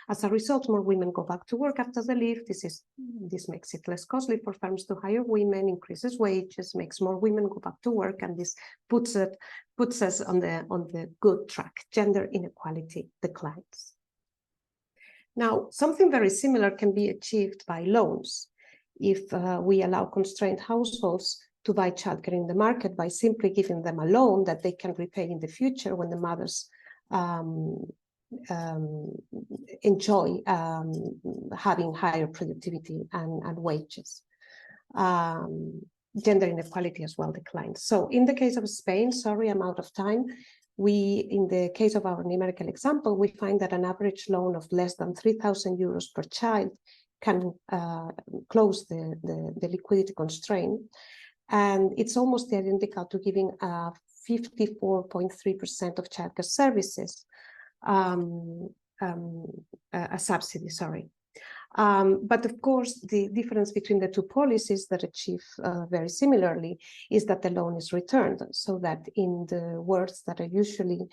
As a result, more women go back to work after the leave. This makes it less costly for firms to hire women, increases wages, makes more women go back to work, and this puts us on the good track. Gender inequality declines. Now, something very similar can be achieved by loans. If we allow constrained households to buy childcare in the market by simply giving them a loan that they can repay in the future when the mothers enjoy having higher productivity and wages. gender inequality as well declined. So in the case of Spain, sorry, I'm out of time. In the case of our numerical example, we find that an average loan of less than 3,000 euros per child can close the liquidity constraint. And it's almost identical to giving 54.3% of childcare services a subsidy, sorry. But of course, the difference between the two policies that achieve very similarly is that the loan is returned, so that in the words that are usually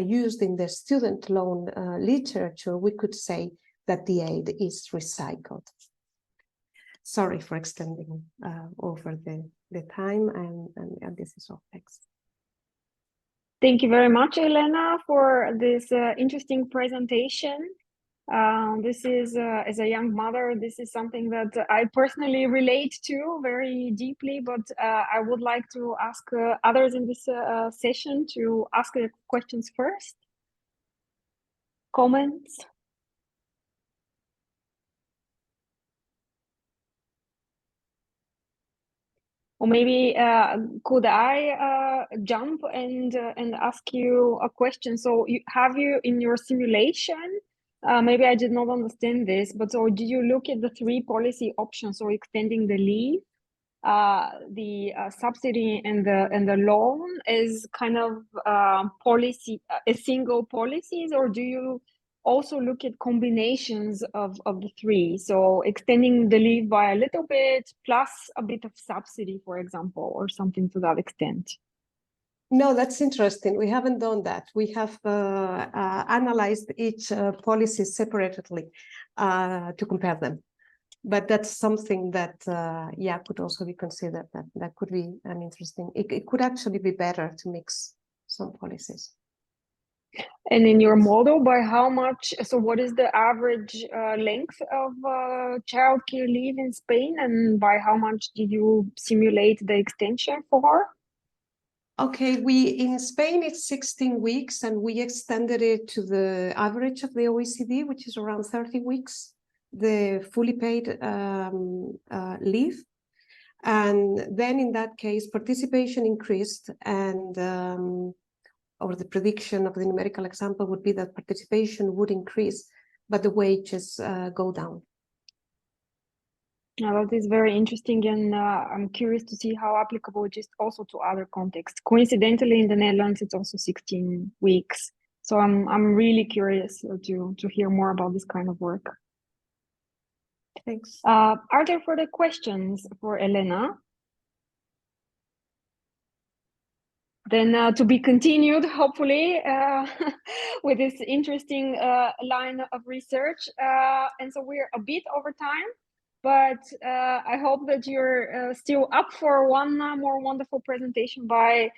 used in the student loan literature, we could say that the aid is recycled. Sorry for extending over the time, and this is all. Thanks. Thank you very much, Elena, for this interesting presentation. This is, as a young mother, this is something that I personally relate to very deeply, but I would like to ask others in this session to ask questions first. Comments? Or maybe could I jump and ask you a question? So have you in your simulation, maybe I did not understand this, but so did you look at the three policy options, so extending the leave, the subsidy and the loan as kind of policy, a single policies, or do you also look at combinations of the three? So extending the leave by a little bit plus a bit of subsidy, for example, or something to that extent. No, that's interesting. We haven't done that. We have analyzed each policy separately to compare them. But that's something that, yeah, could also be considered. That could be an interesting. It could actually be better to mix some policies. And in your model, by how much? So, what is the average length of childcare leave in Spain, and by how much did you simulate the extension for? Okay, in Spain it's 16 weeks, and we extended it to the average of the OECD, which is around 30 weeks. The fully paid leave, and then in that case participation increased, and or the prediction of the numerical example would be that participation would increase, but the wages go down. Now, that is very interesting, and I'm curious to see how applicable it is also to other contexts. Coincidentally, in the Netherlands, it's also 16 weeks. So I'm really curious to hear more about this kind of work. Thanks. Are there further questions for Elena? Then to be continued, hopefully, with this interesting line of research. And so we're a bit over time, but I hope that you're still up for one more wonderful presentation by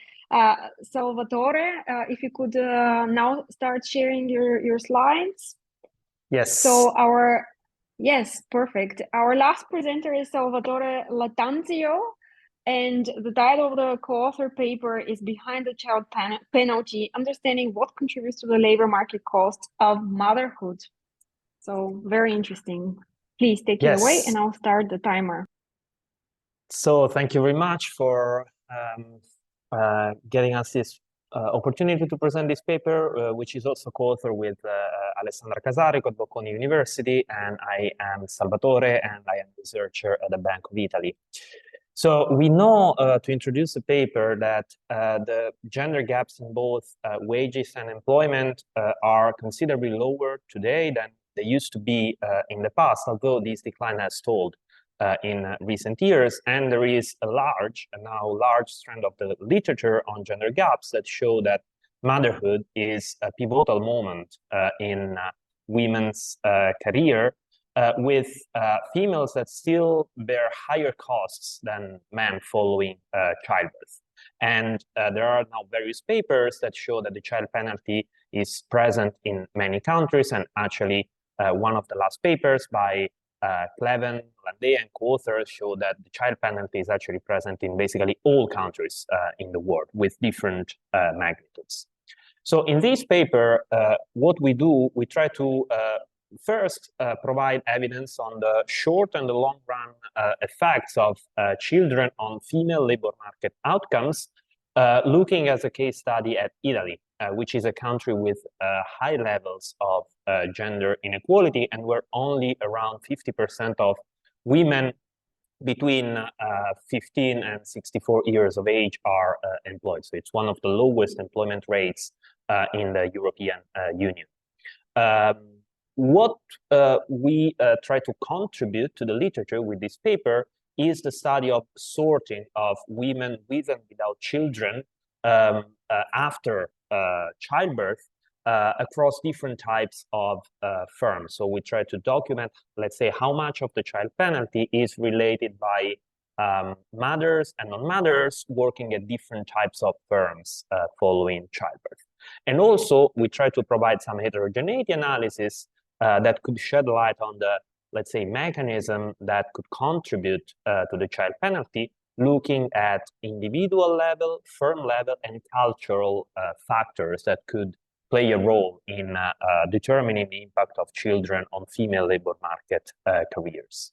Salvatore. If you could now start sharing your slides. Yes. So yes, perfect. Our last presenter is Salvatore Lattanzio, and the title of the co-author paper is Behind the Child Penalty, Understanding What Contributes to the Labor Market Cost of Motherhood. So very interesting. Please take it away, and I'll start the timer. So thank you very much for getting us this opportunity to present this paper, which is also co-author with Alessandra Casarico at Bocconi University, and I am Salvatore, and I am a researcher at the Bank of Italy. So we know, to introduce the paper, that the gender gaps in both wages and employment are considerably lower today than they used to be in the past, although this decline has stalled in recent years. And there is a now large strand of the literature on gender gaps that show that motherhood is a pivotal moment in women's career, with females that still bear higher costs than men following childbirth. And there are now various papers that show that the child penalty is present in many countries, and actually one of the last papers by Cleven, Landé, and co-authors show that the child penalty is actually present in basically all countries in the world with different magnitudes. So in this paper, what we do, we try to first provide evidence on the short and the long run effects of children on female labor market outcomes, looking as a case study at Italy, which is a country with high levels of gender inequality, and where only around 50% of women between 15 and 64 years of age are employed. So it's one of the lowest employment rates in the European Union. What we try to contribute to the literature with this paper is the study of sorting of women with and without children after childbirth across different types of firms. So we try to document, let's say, how much of the child penalty is related by mothers and non-mothers working at different types of firms following childbirth. And also, we try to provide some heterogeneity analysis that could shed light on the, let's say, mechanism that could contribute to the child penalty, looking at individual level, firm level, and cultural factors that could play a role in determining the impact of children on female labor market careers.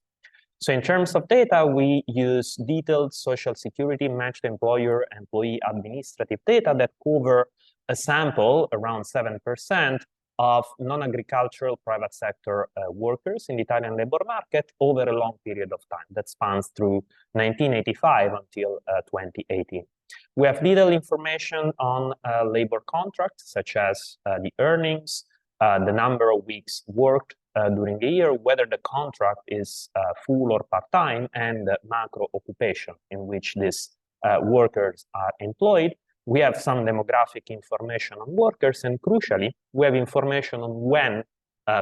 So in terms of data, we use detailed social security matched employer-employee administrative data that cover a sample, around 7%, of non-agricultural private sector workers in the Italian labor market over a long period of time that spans through 1985 until 2018. We have little information on labor contracts, such as the earnings, the number of weeks worked during the year, whether the contract is full or part-time, and the macro occupation in which these workers are employed. We have some demographic information on workers, and crucially, we have information on when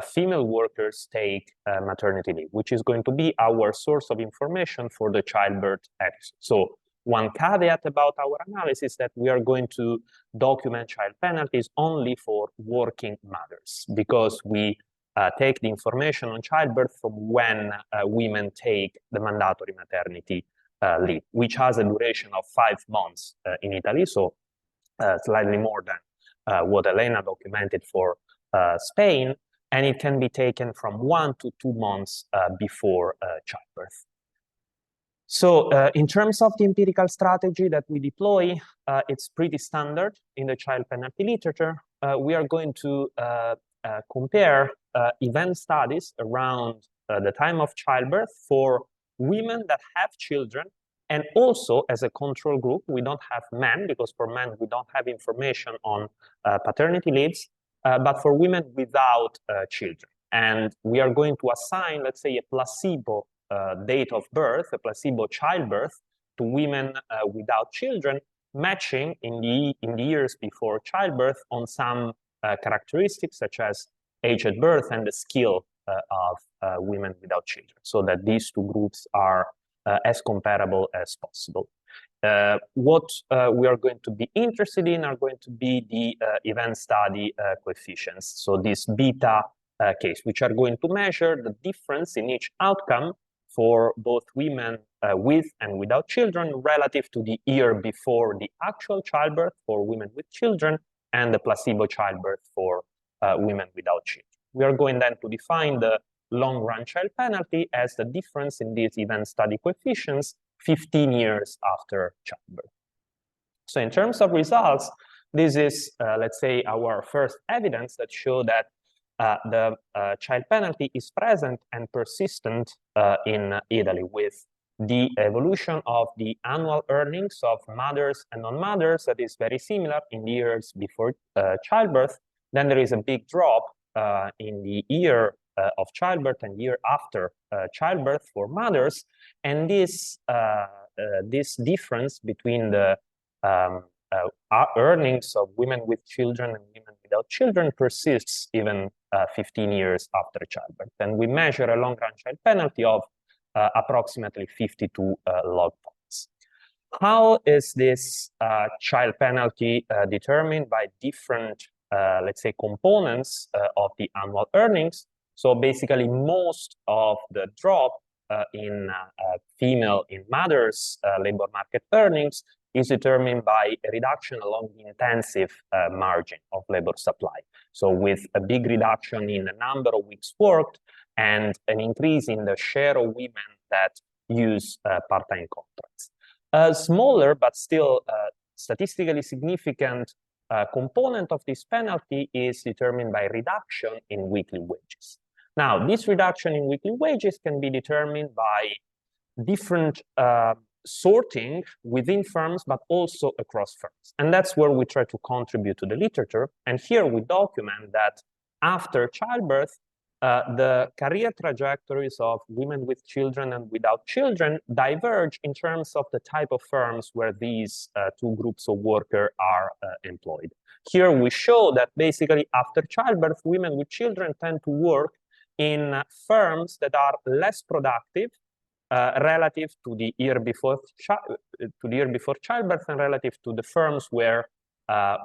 female workers take maternity leave, which is going to be our source of information for the childbirth episode. So one caveat about our analysis that we are going to document child penalties only for working mothers, because we take the information on childbirth from when women take the mandatory maternity leave, which has a duration of 5 months in Italy, so slightly more than what Elena documented for Spain, and it can be taken from 1 to 2 months before childbirth. So in terms of the empirical strategy that we deploy, it's pretty standard in the child penalty literature. We are going to compare event studies around the time of childbirth for women that have children, and also as a control group, we don't have men, because for men we don't have information on paternity leaves, but for women without children. And we are going to assign, let's say, a placebo date of birth, a placebo childbirth, to women without children, matching in the years before childbirth on some characteristics such as age at birth and the skill of women without children, so that these two groups are as comparable as possible. What we are going to be interested in are going to be the event study coefficients, so this beta case, which are going to measure the difference in each outcome for both women with and without children relative to the year before the actual childbirth for women with children and the placebo childbirth for women without children. We are going then to define the long-run child penalty as the difference in these event study coefficients 15 years after childbirth. So in terms of results, this is, let's say, our first evidence that show that the child penalty is present and persistent in Italy, with the evolution of the annual earnings of mothers and non-mothers that is very similar in the years before childbirth. Then there is a big drop in the year of childbirth and year after childbirth for mothers, and this difference between the earnings of women with children and women without children persists even 15 years after childbirth. And we measure a long-run child penalty of approximately 52 log points. How is this child penalty determined? By different, let's say, components of the annual earnings. So basically, most of the drop in mothers' labor market earnings is determined by a reduction along the intensive margin of labor supply. So with a big reduction in the number of weeks worked and an increase in the share of women that use part-time contracts. A smaller but still statistically significant component of this penalty is determined by reduction in weekly wages. Now, this reduction in weekly wages can be determined by different sorting within firms, but also across firms. And that's where we try to contribute to the literature. And here we document that after childbirth, the career trajectories of women with children and without children diverge in terms of the type of firms where these two groups of workers are employed. Here we show that basically after childbirth, women with children tend to work in firms that are less productive relative to the year before childbirth and relative to the firms where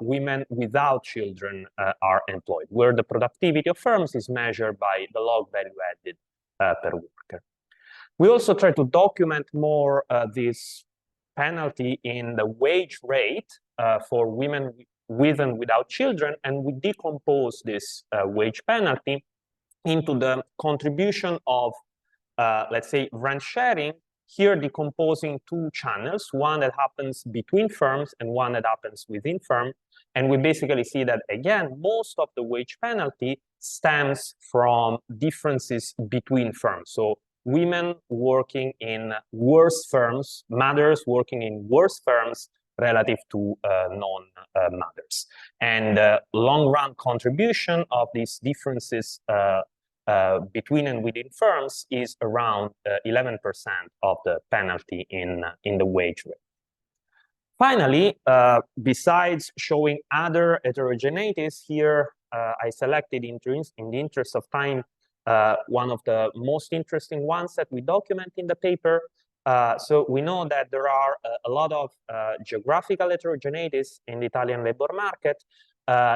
women without children are employed, where the productivity of firms is measured by the log value added per worker. We also try to document more this penalty in the wage rate for women with and without children, and we decompose this wage penalty into the contribution of, let's say, rent sharing, here decomposing two channels, one that happens between firms and one that happens within firm. And we basically see that, again, most of the wage penalty stems from differences between firms. So women working in worse firms, mothers working in worse firms relative to non-mothers. And long-run contribution of these differences between and within firms is around 11% of the penalty in the wage rate. Finally, besides showing other heterogeneities, here I selected in the interest of time one of the most interesting ones that we document in the paper. So we know that there are a lot of geographical heterogeneities in the Italian labor market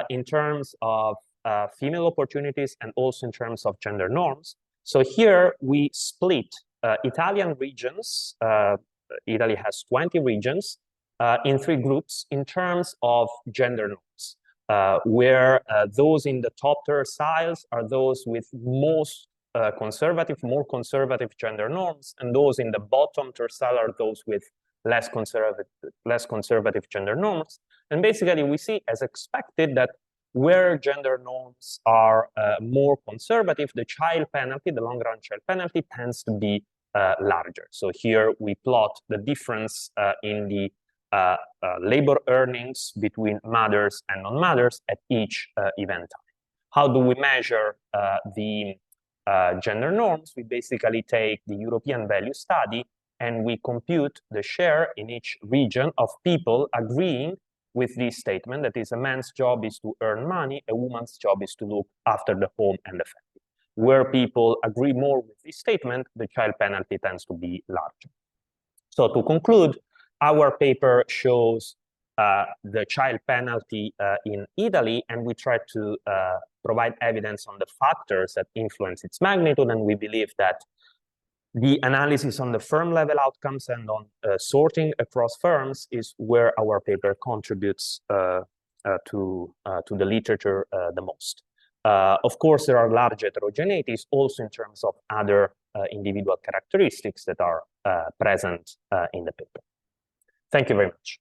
in terms of female opportunities and also in terms of gender norms. So here we split Italian regions, Italy has 20 regions, in three groups in terms of gender norms, where those in the top terciles are those with most more conservative gender norms, and those in the bottom tercile are those with less conservative gender norms. And basically we see, as expected, that where gender norms are more conservative, the child penalty, the long-run child penalty, tends to be larger. So here we plot the difference in the labor earnings between mothers and non-mothers at each event time. How do we measure the gender norms? We basically take the European value study and we compute the share in each region of people agreeing with this statement, that is, a man's job is to earn money, a woman's job is to look after the home and the family. Where people agree more with this statement, the child penalty tends to be larger. So to conclude, our paper shows the child penalty in Italy, and we try to provide evidence on the factors that influence its magnitude, and we believe that the analysis on the firm level outcomes and on sorting across firms is where our paper contributes to the literature the most. Of course, there are large heterogeneities also in terms of other individual characteristics that are present in the paper. Thank you very much.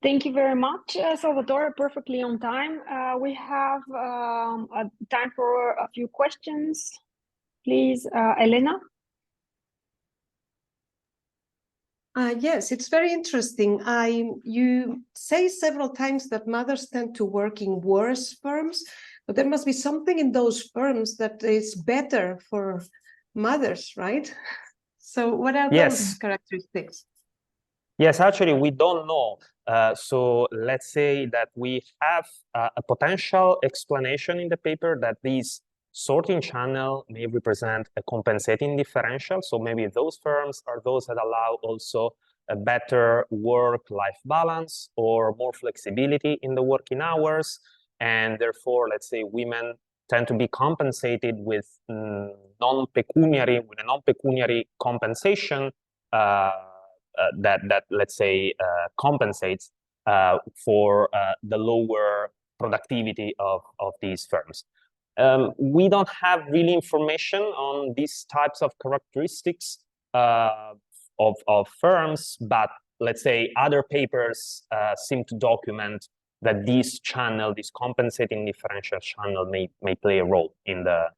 Thank you very much, Salvatore, perfectly on time. We have time for a few questions. Please, Elena. Yes, it's very interesting. You say several times that mothers tend to work in worse firms, but there must be something in those firms that is better for mothers, right? So what are those characteristics? Yes, actually, we don't know. So let's say that we have a potential explanation in the paper that these sorting channel may represent a compensating differential. So maybe those firms are those that allow also a better work-life balance or more flexibility in the working hours. And therefore, let's say women tend to be compensated with a non-pecuniary compensation that let's say compensates for the lower productivity of these firms. We don't have really information on these types of characteristics of firms, but let's say other papers seem to document that this compensating differential channel may play a role in the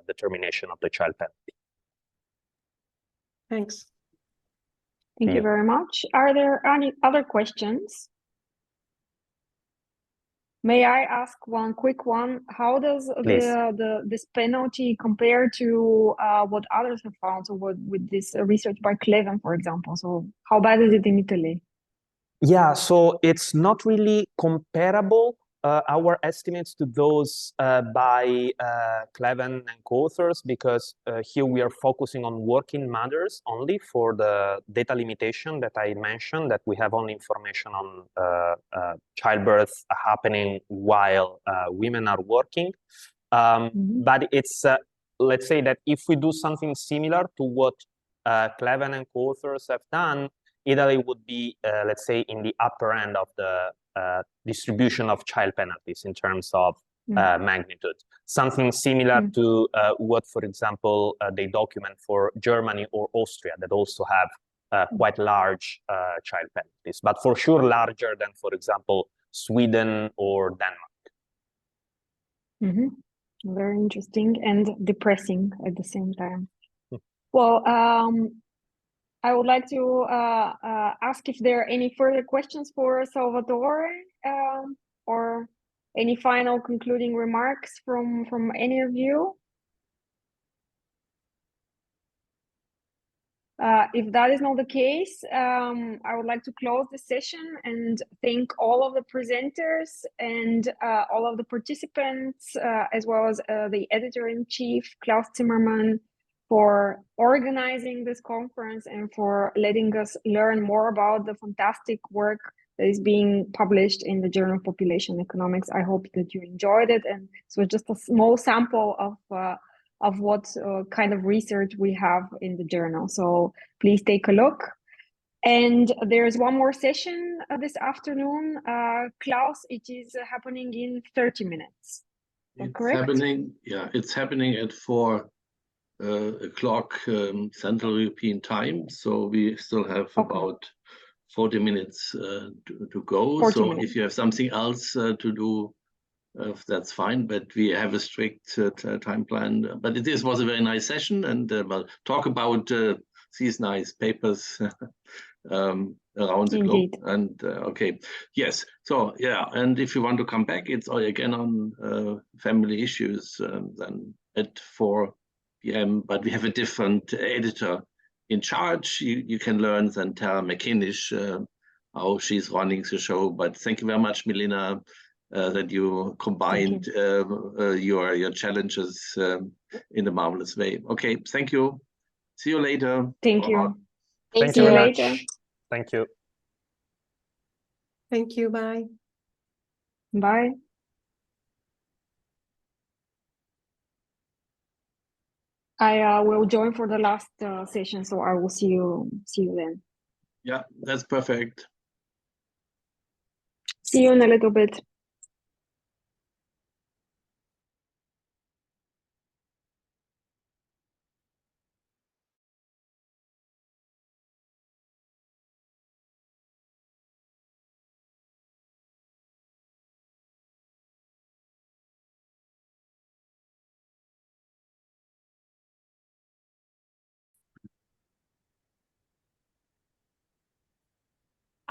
determination of the child penalty. Thanks. Thank you very much. Are there any other questions? May I ask one quick one? How does this penalty compare to what others have found? So with this research by Cleven, for example. So how bad is it in Italy? Yeah, so it's not really comparable, our estimates, to those by Cleven and co-authors, because here we are focusing on working mothers only for the data limitation that I mentioned, that we have only information on childbirth happening while women are working. But it's, let's say that if we do something similar to what Cleven and co-authors have done, Italy would be, let's say, in the upper end of the distribution of child penalties in terms of magnitude. Something similar to what, for example, they document for Germany or Austria, that also have quite large child penalties, but for sure larger than, for example, Sweden or Denmark. Very interesting and depressing at the same time. Well, I would like to ask if there are any further questions for Salvatore, or any final concluding remarks from any of you. If that is not the case, I would like to close the session and thank all of the presenters and all of the participants, as well as the editor-in-chief, Klaus Zimmermann, for organizing this conference and for letting us learn more about the fantastic work that is being published in the Journal of Population Economics. I hope that you enjoyed it, and so just a small sample of what kind of research we have in the journal. So please take a look. And there's one more session this afternoon. Klaus, it is happening in 30 minutes. It's correct? happening, yeah, it's happening at 4 o'clock Central European time. So we still have about 40 minutes to go. So if you have something else to do, that's fine, but we have a strict time plan. But it was a very nice session, and we'll talk about these nice papers around the globe. And okay, yes. So yeah, and if you want to come back, it's again on family issues then at 4 p.m. But we have a different editor in charge. You can learn then Terra McKinnish how she's running the show. But thank you very much, Milena, that you combined your challenges in a marvelous way. Okay, thank you. See you later. Thank you. Thank See you you very later. much. Thank you. Thank you. Bye. Bye. I will join for the last session, so I will see you then. Yeah, that's perfect. See you in a little bit.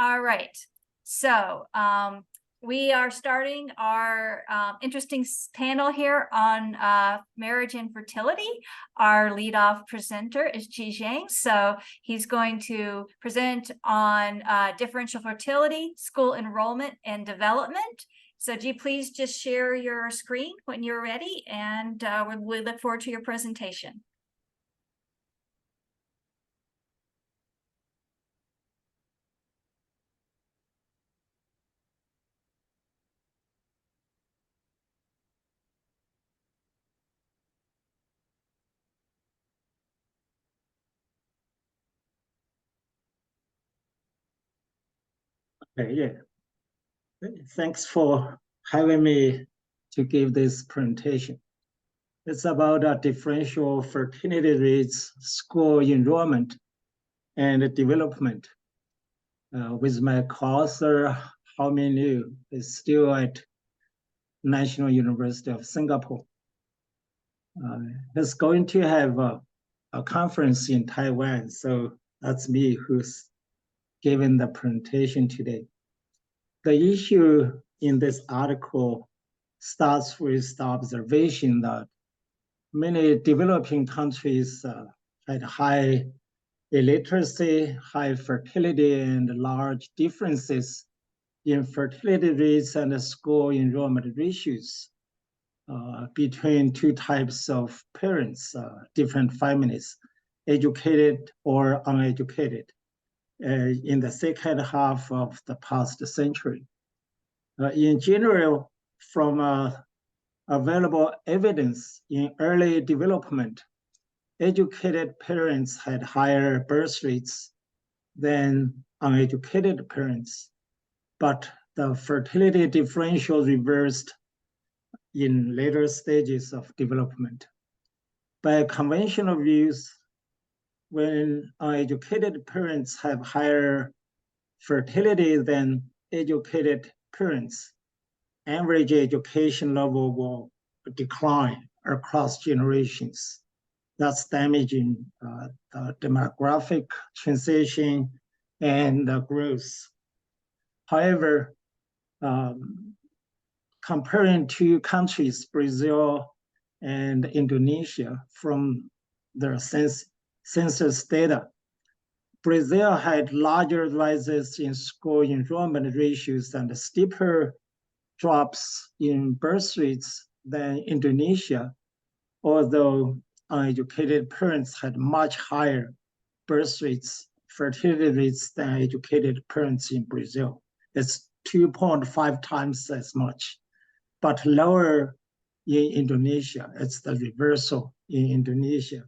All right, so we are starting our interesting panel here on marriage and fertility. Our lead-off presenter is Ji Zhang, so he's going to present on differential fertility, school enrollment, and development. So Ji, please just share your screen when you're ready, and we look forward to your presentation. Yeah. Thanks for having me to give this presentation. It's about differential fertility rates, school enrollment, and development. With my co-author, Hao Min Liu, is still at National University of Singapore. He's going to have a conference in Taiwan, so that's me who's giving the presentation today. The issue in this article starts with the observation that many developing countries had high illiteracy, high fertility, and large differences in fertility rates and school enrollment ratios between two types of parents, different families, educated or uneducated, in the second half of the past century. In general, from available evidence in early development, educated parents had higher birth rates than uneducated parents, but the fertility differential reversed in later stages of development. By conventional views, when uneducated parents have higher fertility than educated parents, average education level will decline across generations. That's damaging the demographic transition and the growth. However, comparing two countries, Brazil and Indonesia, from their census data, Brazil had larger rises in school enrollment ratios and steeper drops in birth rates than Indonesia, although uneducated parents had much higher birth rates, fertility rates than educated parents in Brazil. It's 2.5 times as much, but lower in Indonesia. It's the reversal in Indonesia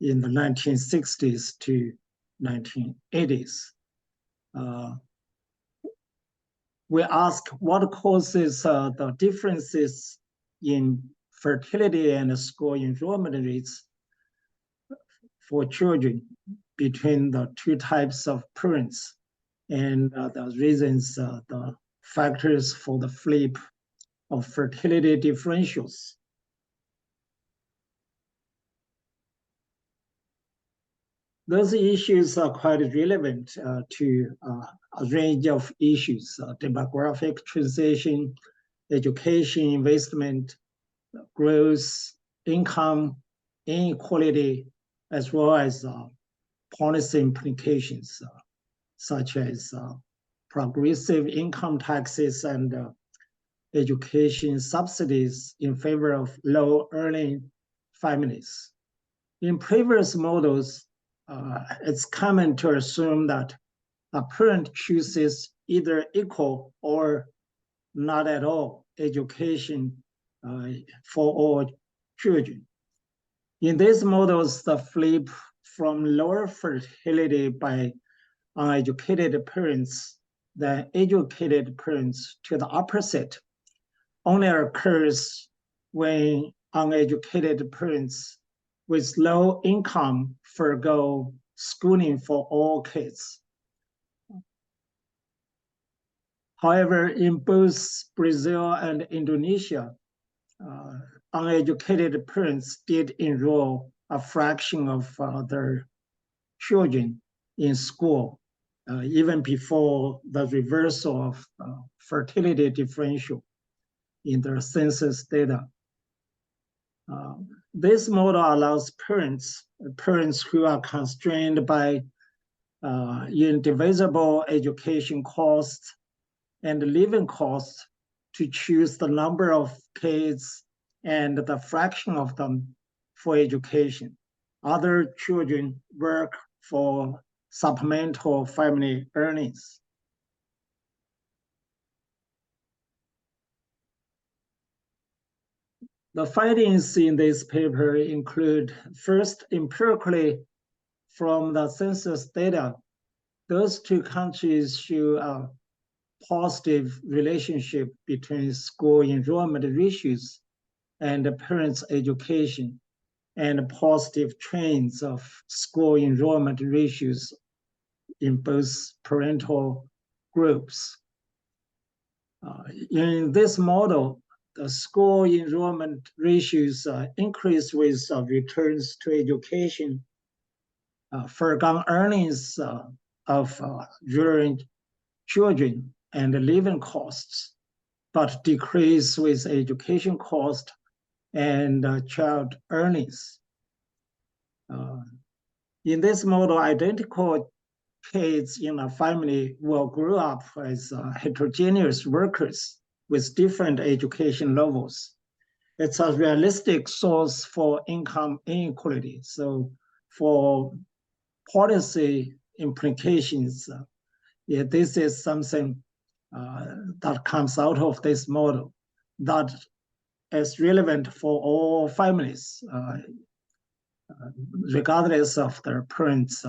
in the 1960s to 1980s. We ask what causes the differences in fertility and school enrollment rates for children between the two types of parents, and the reasons, the factors for the flip of fertility differentials. Those issues are quite relevant to a range of issues: demographic transition, education, investment, growth, income, inequality, as well as policy implications, such as progressive income taxes and education subsidies in favor of low-earning families. In previous models, it's common to assume that a parent chooses either equal or not at all education for all children. In these models, the flip from lower fertility by uneducated parents than educated parents to the opposite only occurs when uneducated parents with low income forego schooling for all kids. However, in both Brazil and Indonesia, uneducated parents did enroll a fraction of their children in school, even before the reversal of fertility differential in their census data. This model allows parents who are constrained by indivisible education costs and living costs to choose the number of kids and the fraction of them for education. Other children work for supplemental family earnings. The findings in this paper include, first, empirically from the census data, those two countries show positive relationship between school enrollment ratios and parents' education, and positive trends of school enrollment ratios in both parental groups. In this model, the school enrollment ratios increase with returns to education, foregone earnings of rural children and living costs, but decrease with education cost and child earnings. In this model, identical kids in a family will grow up as heterogeneous workers with different education levels. It's a realistic source for income inequality. So for policy implications, this is something that comes out of this model that is relevant for all families, regardless of their parents'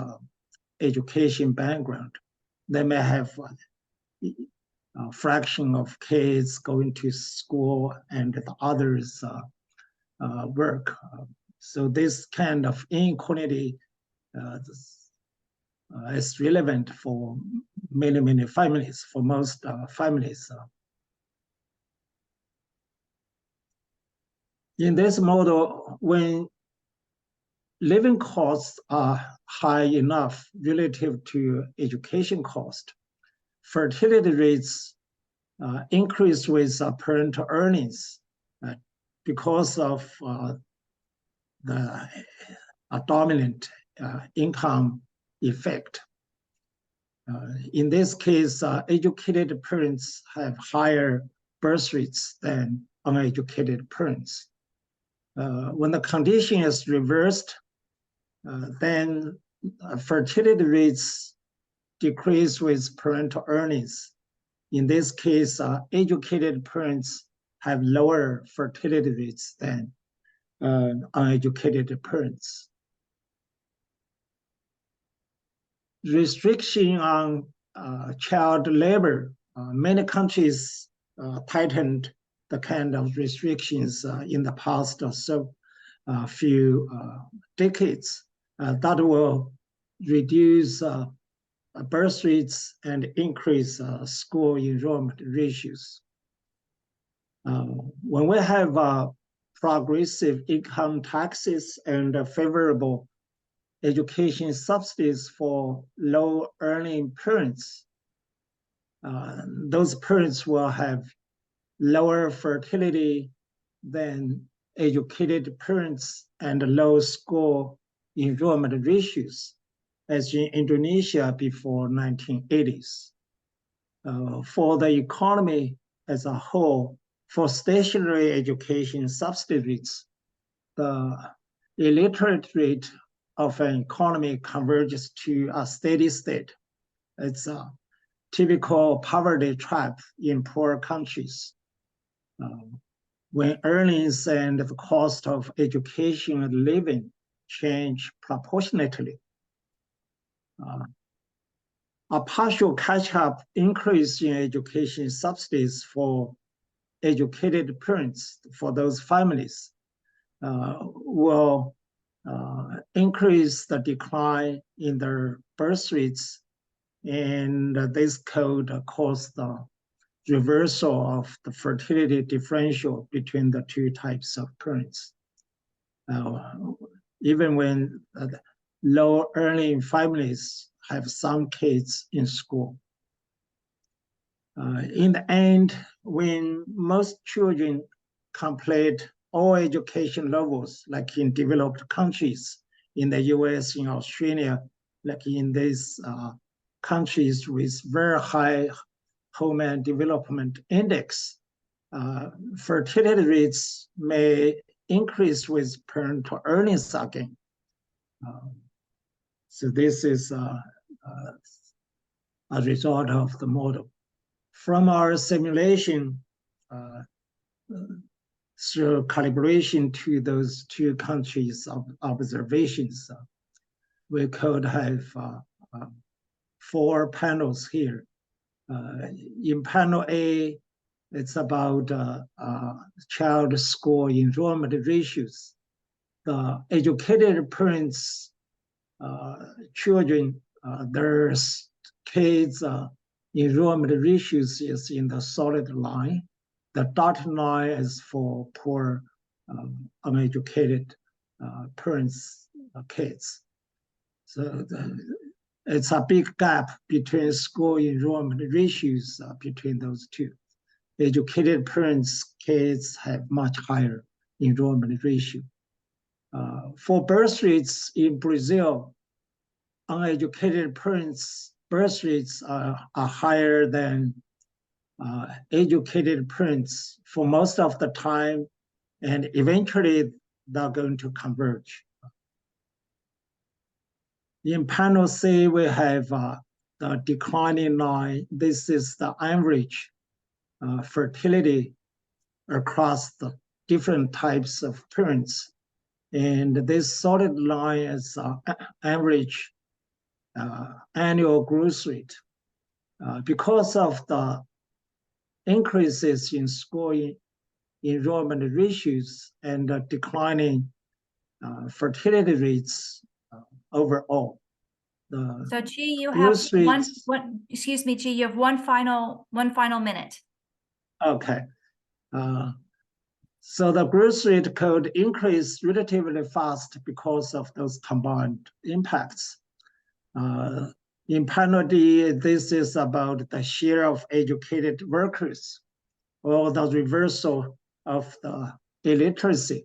education background. They may have a fraction of kids going to school and the others work. So this kind of inequality is relevant for many families, for most families. In this model, when living costs are high enough relative to education cost, fertility rates increase with parental earnings because of the dominant income effect. In this case, educated parents have higher birth rates than uneducated parents. When the condition is reversed, then fertility rates decrease with parental earnings. In this case, educated parents have lower fertility rates than uneducated parents. Restriction on child labor. Many countries tightened the kind of restrictions in the past few decades that will reduce birth rates and increase school enrollment ratios. When we have progressive income taxes and favorable education subsidies for low-earning parents, those parents will have lower fertility than educated parents and low school enrollment ratios, as in Indonesia before 1980s. For the economy as a whole, for stationary education subsidy rates, the illiterate rate of an economy converges to a steady state. It's a typical poverty trap in poor countries. When earnings and the cost of education and living change proportionately. A partial catch-up increase in education subsidies for educated parents, for those families, will increase the decline in their birth rates, and this could cause the reversal of the fertility differential between the two types of parents. Even when low-earning families have some kids in school. In the end, when most children complete all education levels, like in developed countries, in the US, in Australia, like in these countries with very high home and development index, fertility rates may increase with parental earnings again. So this is a result of the model. From our simulation, through calibration to those two countries of observations, we could have 4 panels here. In panel A, it's about child school enrollment ratios. The educated parents, children, their kids' enrollment ratios is in the solid line. The dotted line is for poor, uneducated parents' kids. So it's a big gap between school enrollment ratios between those two. Educated parents' kids have much higher enrollment ratio. For birth rates in Brazil, uneducated parents' birth rates are higher than educated parents for most of the time, and eventually they're going to converge. In panel C, we have the declining line. This is the average fertility across the different types of parents. And this solid line is average annual growth rate. Because of the increases in school enrollment ratios and declining fertility rates overall. So G, you have excuse me, G, you have one final minute. Okay. So the growth rate could increase relatively fast because of those combined impacts. In panel D, this is about the share of educated workers, or the reversal of the illiteracy.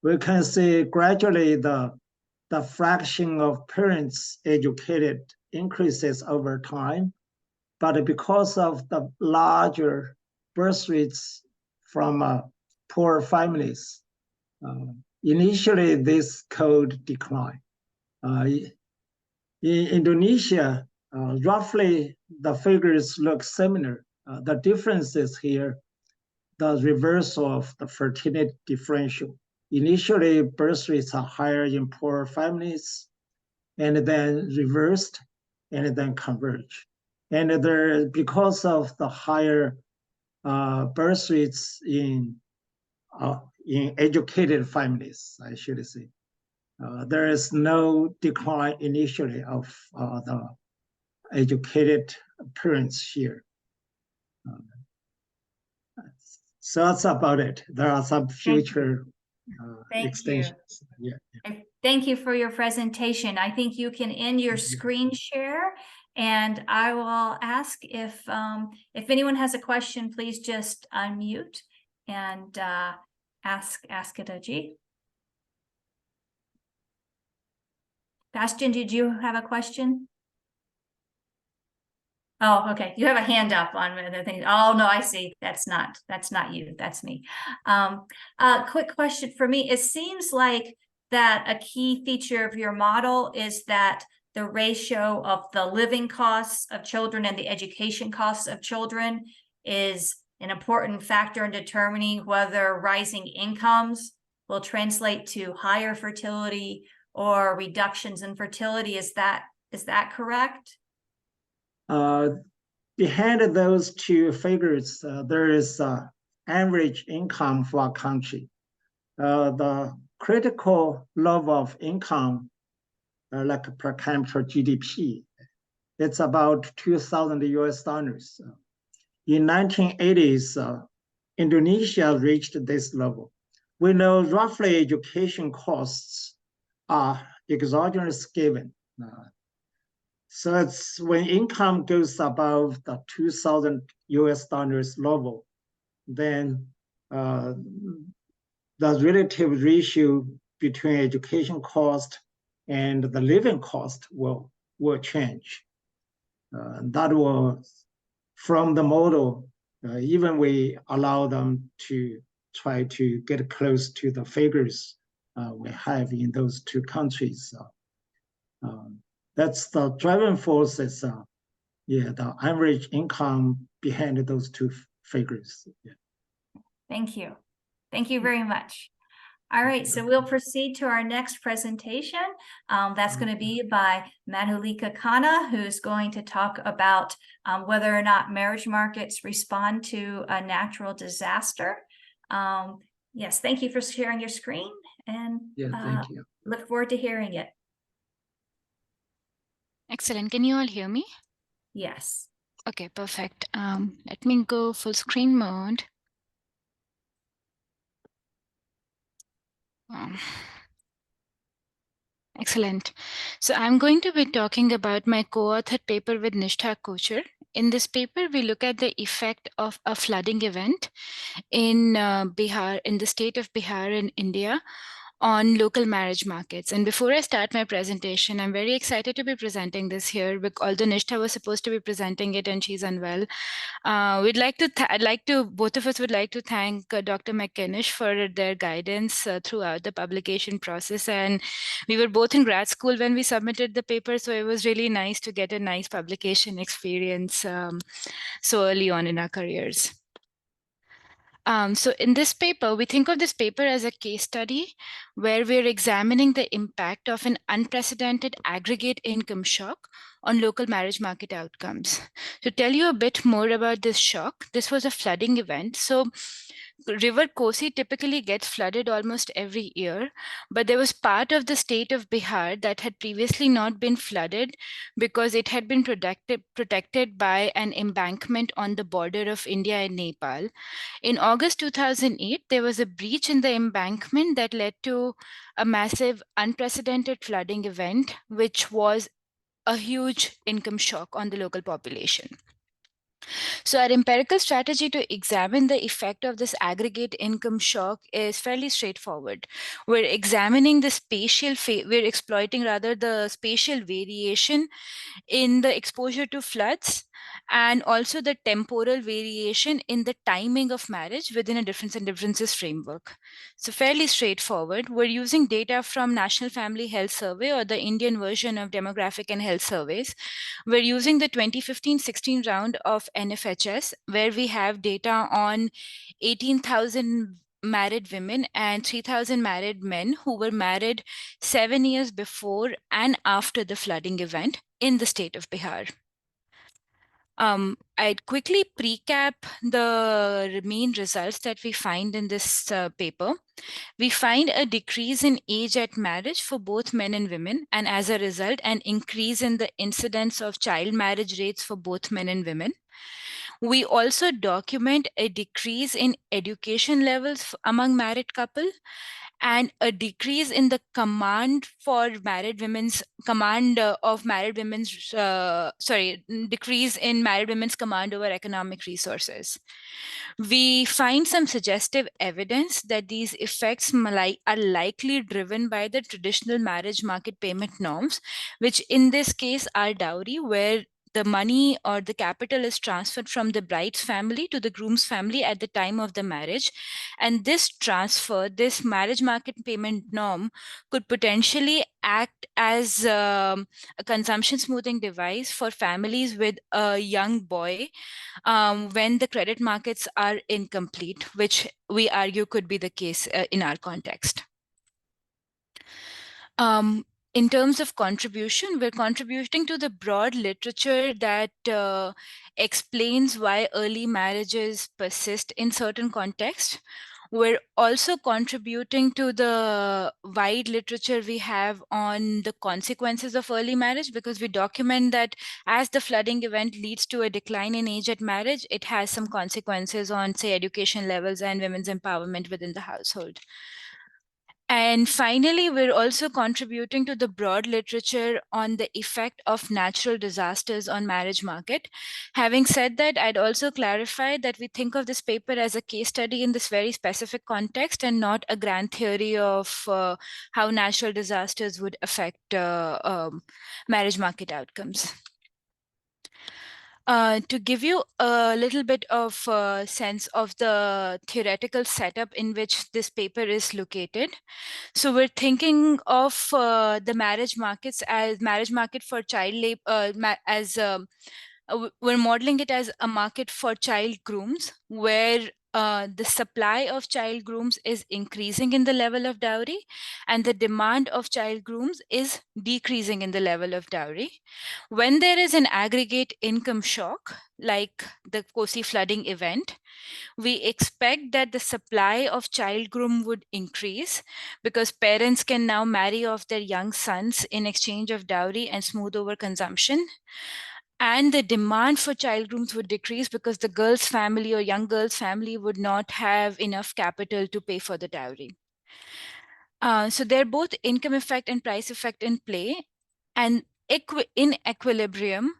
We can see gradually the fraction of parents educated increases over time, but because of the larger birth rates from poor families, initially this could decline. In Indonesia, roughly the figures look similar. The differences here, the reversal of the fertility differential. Initially, birth rates are higher in poor families, and then reversed, and then converge. And there, because of the higher birth rates in educated families, I should say, there is no decline initially of the educated parents here. So that's about it. There are some future extensions. Yeah. Thank you for your presentation. I think you can end your screen share, and I will ask if anyone has a question, please just unmute and ask it, Ajit. Bastian, did you have a question? Oh, okay. You have a hand up on the thing. Oh no, I see. That's not you. That's me. Quick question for me. It seems like that a key feature of your model is that the ratio of the living costs of children and the education costs of children is an important factor in determining whether rising incomes will translate to higher fertility or reductions in fertility. Is that correct? Behind those two figures, there is average income for a country. The critical level of income, like per capita GDP, it's about $2,000 US. In 1980s, Indonesia reached this level. We know roughly education costs are exogenous given. So it's when income goes above the $2,000 US level, then the relative ratio between education cost and the living cost will change. That will, from the model, even we allow them to try to get close to the figures we have in those two countries. That's the driving forces, the average income behind those two figures. Yeah. Thank you. Thank you very much. All right, so we'll proceed to our next presentation. That's going to be by Madhulika Khanna, who's going to talk about whether or not marriage markets respond to a natural disaster. Yes, thank you for sharing your screen, and thank you. Look forward to hearing it. Excellent. Can you all hear me? Yes. Okay, perfect. Let me go full screen mode. Excellent. So I'm going to be talking about my co-authored paper with Nishtha Kochar. In this paper, we look at the effect of a flooding event in Bihar, in the state of Bihar in India, on local marriage markets. And before I start my presentation, I'm very excited to be presenting this here, because although Nishtha was supposed to be presenting it and she's unwell. Both of us would like to thank Dr. McKinnish for their guidance throughout the publication process. And we were both in grad school when we submitted the paper, so it was really nice to get a nice publication experience so early on in our careers. So in this paper, we think of this paper as a case study where we're examining the impact of an unprecedented aggregate income shock on local marriage market outcomes. To tell you a bit more about this shock, this was a flooding event. So River Kosi typically gets flooded almost every year, but there was part of the state of Bihar that had previously not been flooded because it had been protected by an embankment on the border of India and Nepal. In August 2008, there was a breach in the embankment that led to a massive, unprecedented flooding event, which was a huge income shock on the local population. So our empirical strategy to examine the effect of this aggregate income shock is fairly straightforward. We're examining the we're exploiting rather the spatial variation in the exposure to floods, and also the temporal variation in the timing of marriage within a difference and differences framework. So fairly straightforward. We're using data from National Family Health Survey, or the Indian version of demographic and health surveys. We're using the 2015-16 round of NFHS, where we have data on 18,000 married women and 3,000 married men who were married 7 years before and after the flooding event in the state of Bihar. I'd quickly recap the main results that we find in this paper. We find a decrease in age at marriage for both men and women, and as a result, an increase in the incidence of child marriage rates for both men and women. We also document a decrease in education levels among married couples, and a decrease in the command for married women's decrease in married women's command over economic resources. We find some suggestive evidence that these effects are likely driven by the traditional marriage market payment norms, which in this case are dowry, where the money or the capital is transferred from the bride's family to the groom's family at the time of the marriage. And this transfer, this marriage market payment norm, could potentially act as a consumption smoothing device for families with a young boy when the credit markets are incomplete, which we argue could be the case in our context. In terms of contribution, we're contributing to the broad literature that explains why early marriages persist in certain contexts. We're also contributing to the wide literature we have on the consequences of early marriage, because we document that as the flooding event leads to a decline in age at marriage, it has some consequences on, say, education levels and women's empowerment within the household. And finally, we're also contributing to the broad literature on the effect of natural disasters on marriage market. Having said that, I'd also clarify that we think of this paper as a case study in this very specific context and not a grand theory of how natural disasters would affect marriage market outcomes. To give you a little bit of a sense of the theoretical setup in which this paper is located. So we're thinking of the marriage markets as marriage market for child labor, we're modeling it as a market for child grooms, where the supply of child grooms is increasing in the level of dowry, and the demand of child grooms is decreasing in the level of dowry. When there is an aggregate income shock, like the Kosi flooding event, we expect that the supply of child groom would increase because parents can now marry off their young sons in exchange of dowry and smooth over consumption. And the demand for child grooms would decrease because the girl's family or young girl's family would not have enough capital to pay for the dowry. So they're both income effect and price effect in play. And in equilibrium,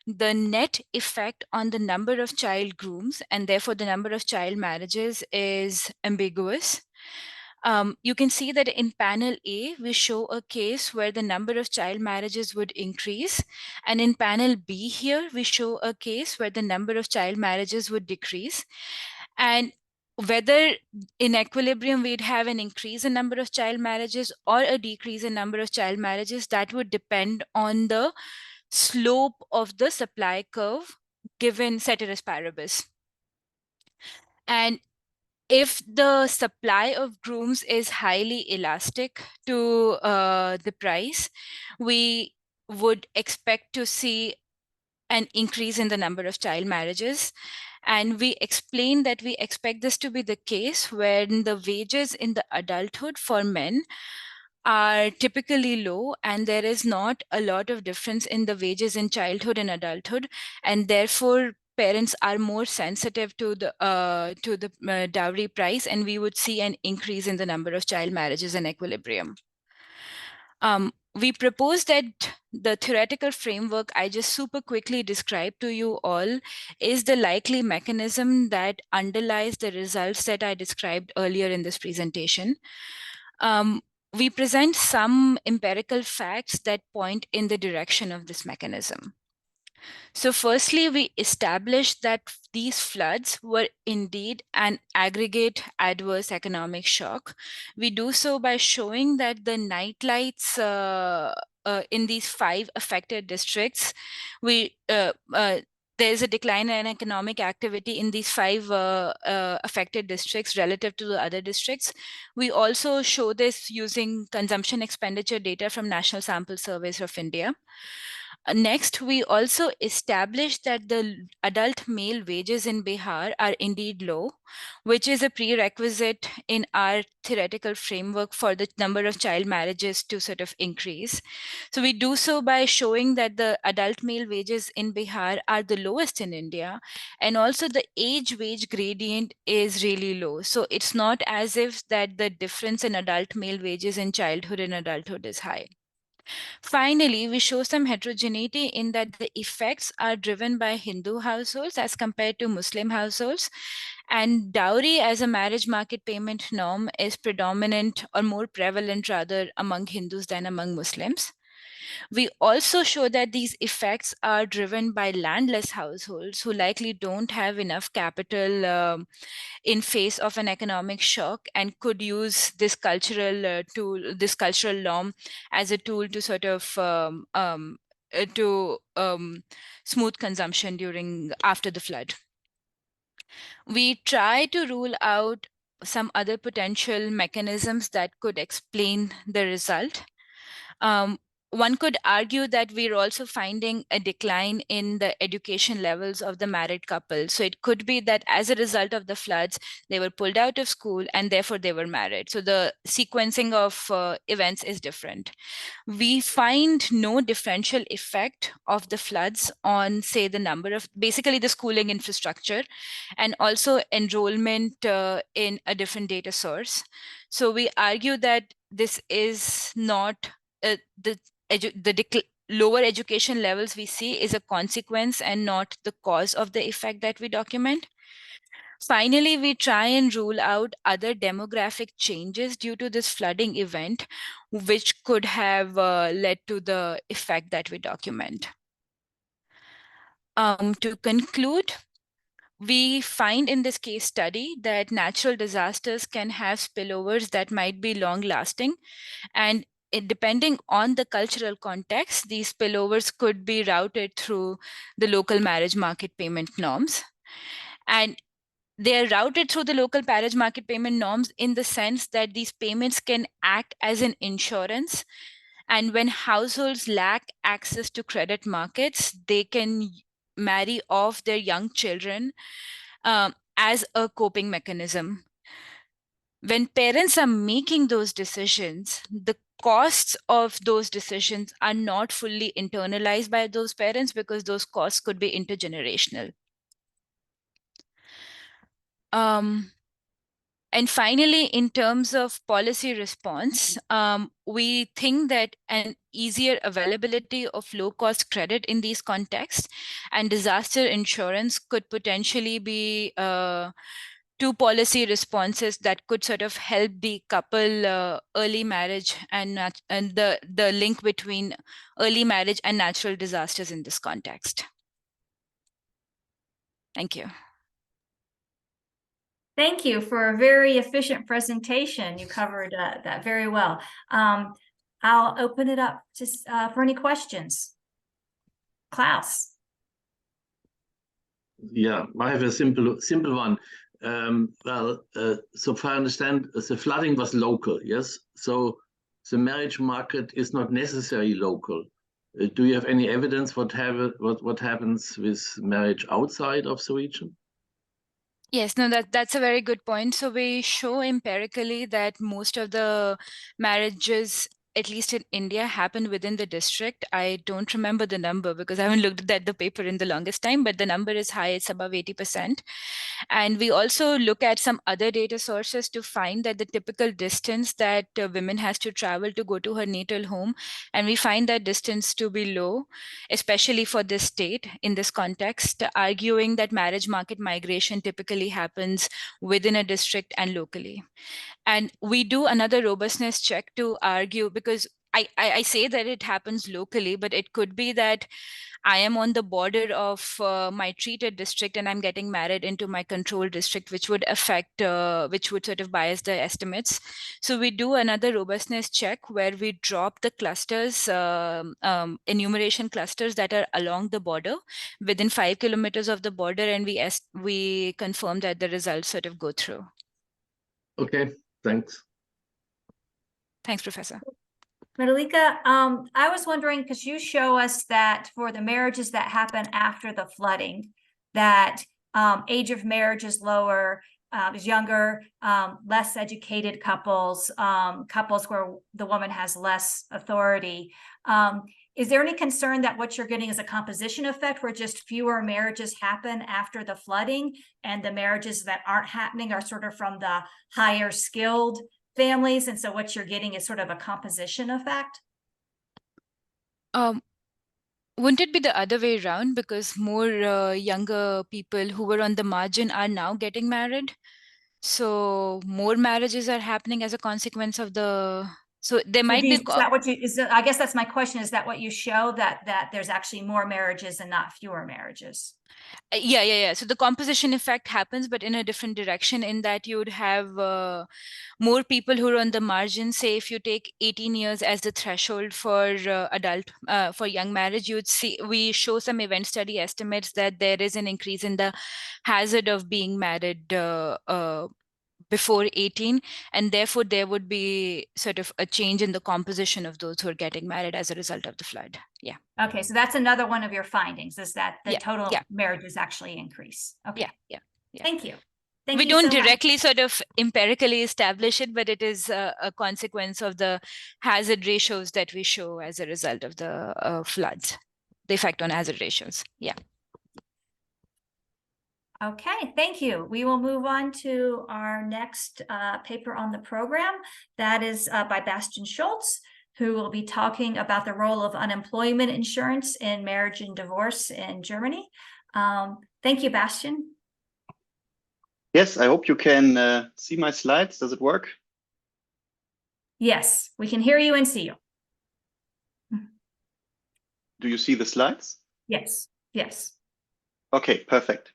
the net effect on the number of child grooms and therefore the number of child marriages is ambiguous. You can see that in panel A, we show a case where the number of child marriages would increase. And in panel B here, we show a case where the number of child marriages would decrease. And whether in equilibrium we'd have an increase in number of child marriages or a decrease in number of child marriages, that would depend on the slope of the supply curve given ceteris paribus. And if the supply of grooms is highly elastic to the price, we would expect to see an increase in the number of child marriages. And we explain that we expect this to be the case when the wages in the adulthood for men are typically low and there is not a lot of difference in the wages in childhood and adulthood, and therefore parents are more sensitive to the dowry price, and we would see an increase in the number of child marriages in equilibrium. We propose that the theoretical framework I just super quickly described to you all is the likely mechanism that underlies the results that I described earlier in this presentation. We present some empirical facts that point in the direction of this mechanism. So firstly, we established that these floods were indeed an aggregate adverse economic shock. We do so by showing that the nightlights in these 5 affected districts, there's a decline in economic activity in these 5 affected districts relative to the other districts. We also show this using consumption expenditure data from National Sample Surveys of India. Next, we also established that the adult male wages in Bihar are indeed low, which is a prerequisite in our theoretical framework for the number of child marriages to sort of increase. So we do so by showing that the adult male wages in Bihar are the lowest in India, and also the age wage gradient is really low. So it's not as if that the difference in adult male wages in childhood and adulthood is high. Finally, we show some heterogeneity in that the effects are driven by Hindu households as compared to Muslim households. And dowry as a marriage market payment norm is predominant or more prevalent rather among Hindus than among Muslims. We also show that these effects are driven by landless households who likely don't have enough capital in face of an economic shock and could use this cultural this cultural norm as a tool to sort of smooth consumption after the flood. We try to rule out some other potential mechanisms that could explain the result. One could argue that we're also finding a decline in the education levels of the married couple. So it could be that as a result of the floods, they were pulled out of school and therefore they were married. So the sequencing of events is different. We find no differential effect of the floods on, say, the number of, basically the schooling infrastructure, and also enrollment in a different data source. So we argue that this is not the lower education levels we see is a consequence and not the cause of the effect that we document. Finally, we try and rule out other demographic changes due to this flooding event, which could have led to the effect that we document. To conclude, we find in this case study that natural disasters can have spillovers that might be long lasting, and depending on the cultural context, these spillovers could be routed through the local marriage market payment norms. And they are routed through the local marriage market payment norms in the sense that these payments can act as an insurance. And when households lack access to credit markets, they can marry off their young children as a coping mechanism. When parents are making those decisions, the costs of those decisions are not fully internalized by those parents because those costs could be intergenerational. And finally, in terms of policy response, we think that an easier availability of low-cost credit in these contexts and disaster insurance could potentially be two policy responses that could sort of help decouple early marriage and the link between early marriage and natural disasters in this context. Thank you. Thank you for a very efficient presentation. You covered that very well. I'll open it up to, for any questions. Klaus. Yeah, I have a simple one. So if I understand, the flooding was local, yes? So the marriage market is not necessarily local. Do you have any evidence what happens with marriage outside of the region? Yes, no, that's a very good point. So we show empirically that most of the marriages, at least in India, happen within the district. I don't remember the number because I haven't looked at the paper in the longest time, but the number is high, it's above 80%. And we also look at some other data sources to find that the typical distance that a woman has to travel to go to her natal home, and we find that distance to be low, especially for this state in this context, arguing that marriage market migration typically happens within a district and locally. And we do another robustness check to argue, because I say that it happens locally, but it could be that I am on the border of my treated district and I'm getting married into my control district, which would affect, which would sort of bias the estimates. So we do another robustness check where we drop the clusters, enumeration clusters that are along the border within 5 kilometers of the border, and we confirm that the results sort of go through. Okay, thanks. Thanks, Professor. Madalika, I was wondering, because you show us that for the marriages that happen after the flooding, that age of marriage is lower, is younger, less educated couples, couples where the woman has less authority. Is there any concern that what you're getting is a composition effect where just fewer marriages happen after the flooding, and the marriages that aren't happening are sort of from the higher skilled families, and so what you're getting is sort of a composition effect? Wouldn't it be the other way around, because more younger people who were on the margin are now getting married? So more marriages are happening as a consequence of the, so there might be. Is that what you, I guess that's my question, is that what you show, that there's actually more marriages and not fewer marriages? Yeah. So the composition effect happens, but in a different direction, in that you would have more people who are on the margin. Say if you take 18 years as the threshold for for young marriage, you would see, we show some event study estimates that there is an increase in the hazard of being married before 18, and therefore there would be sort of a change in the composition of those who are getting married as a result of the flood. Yeah. Okay, so that's another one of your findings, is that the total marriages actually increase. Okay. Yeah. Thank you. We don't directly sort of empirically establish it, but it is a consequence of the hazard ratios that we show as a result of the floods, the effect on hazard ratios. Yeah. Okay, thank you. We will move on to our next paper on the program. That is by Bastian Schultz, who will be talking about the role of unemployment insurance in marriage and divorce in Germany. Thank you, Bastian. Yes, I hope you can see my slides. Does it work? Yes, we can hear you and see you. Do you see the slides? Yes. Okay, perfect.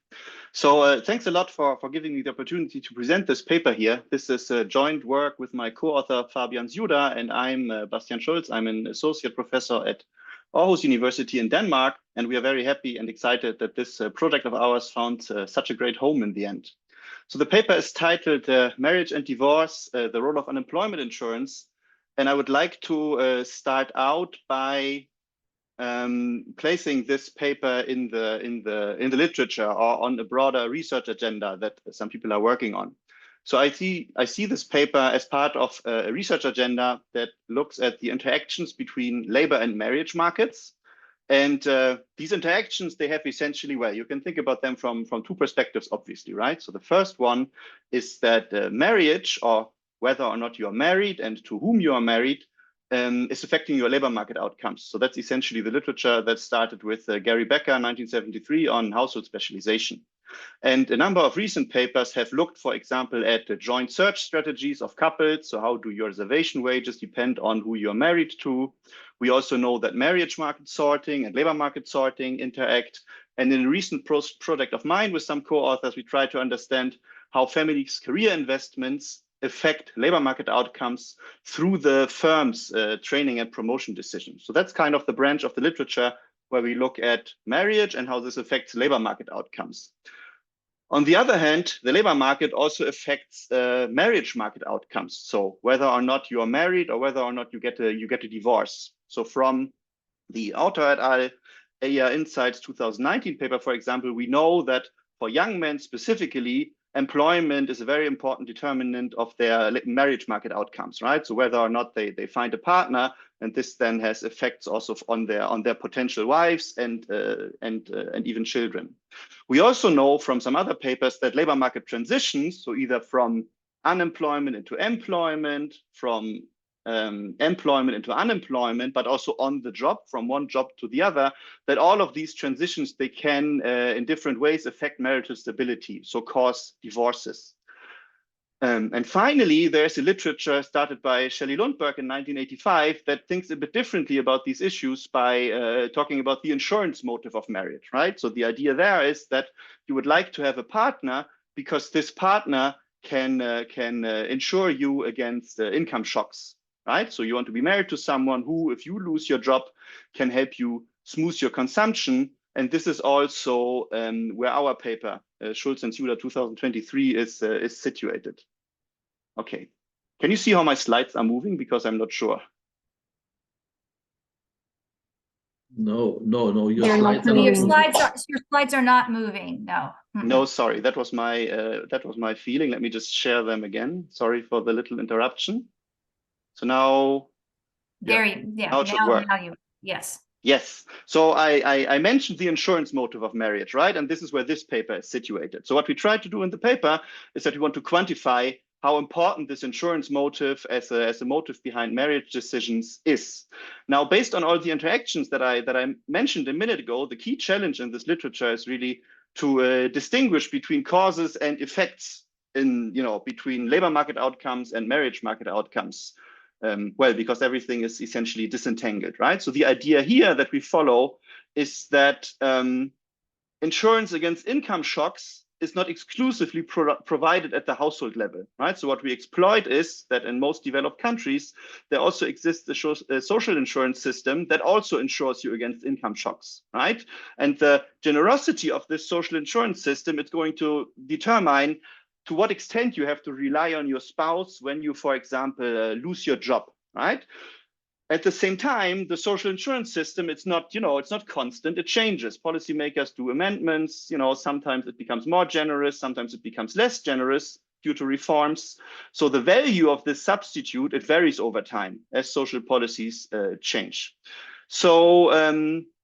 So thanks a lot for giving me the opportunity to present this paper here. This is a joint work with my co-author Fabian Zuda, and I'm Bastian Schultz. I'm an associate professor at Aarhus University in Denmark, and we are very happy and excited that this project of ours found such a great home in the end. So the paper is titled Marriage and Divorce, the Role of Unemployment Insurance. And I would like to start out by placing this paper in the literature or on a broader research agenda that some people are working on. So I see this paper as part of a research agenda that looks at the interactions between labor and marriage markets. And these interactions, they have essentially, well, you can think about them from two perspectives, obviously, right? So the first one is that marriage, or whether or not you are married and to whom you are married, is affecting your labor market outcomes. So that's essentially the literature that started with Gary Becker in 1973 on household specialization. And a number of recent papers have looked, for example, at the joint search strategies of couples. So how do your reservation wages depend on who you're married to? We also know that marriage market sorting and labor market sorting interact. And in a recent project of mine with some co-authors, we try to understand how families' career investments affect labor market outcomes through the firm's training and promotion decisions. So that's kind of the branch of the literature where we look at marriage and how this affects labor market outcomes. On the other hand, the labor market also affects marriage market outcomes. So whether or not you are married or whether or not you get a divorce. So from the Autor et al. AER Insights 2019 paper, for example, we know that for young men specifically, employment is a very important determinant of their marriage market outcomes, right? So whether or not they find a partner, and this then has effects also on their potential wives and even children. We also know from some other papers that labor market transitions, so either from unemployment into employment, from employment into unemployment, but also on the job, from one job to the other, that all of these transitions, they can in different ways affect marital stability, so cause divorces. And finally, there's a literature started by Shelley Lundberg in 1985 that thinks a bit differently about these issues by talking about the insurance motive of marriage, right? So the idea there is that you would like to have a partner because this partner can insure you against income shocks. Right? So you want to be married to someone who, if you lose your job, can help you smooth your consumption. And this is also where our paper, Schulz and Suda 2023, is situated. Okay. Can you see how my slides are moving? Because I'm not sure. No. Your slides are not moving. No. No, sorry. That was my feeling. Let me just share them again. Sorry for the little interruption. So now, now it should work. Yes. Yes. So I mentioned the insurance motive of marriage, right? And this is where this paper is situated. So what we try to do in the paper is that we want to quantify how important this insurance motive as a motive behind marriage decisions is. Now, based on all the interactions that I mentioned a minute ago, the key challenge in this literature is really to distinguish between causes and effects between labor market outcomes and marriage market outcomes. Well, because everything is essentially disentangled, right? So the idea here that we follow is that insurance against income shocks is not exclusively provided at the household level, right? So what we exploit is that in most developed countries, there also exists a social insurance system that also insures you against income shocks, right? And the generosity of this social insurance system, it's going to determine to what extent you have to rely on your spouse when you, for example, lose your job, right? At the same time, the social insurance system, it's not constant, it changes. Policymakers do amendments, sometimes it becomes more generous, sometimes it becomes less generous due to reforms. So the value of this substitute, it varies over time as social policies change. So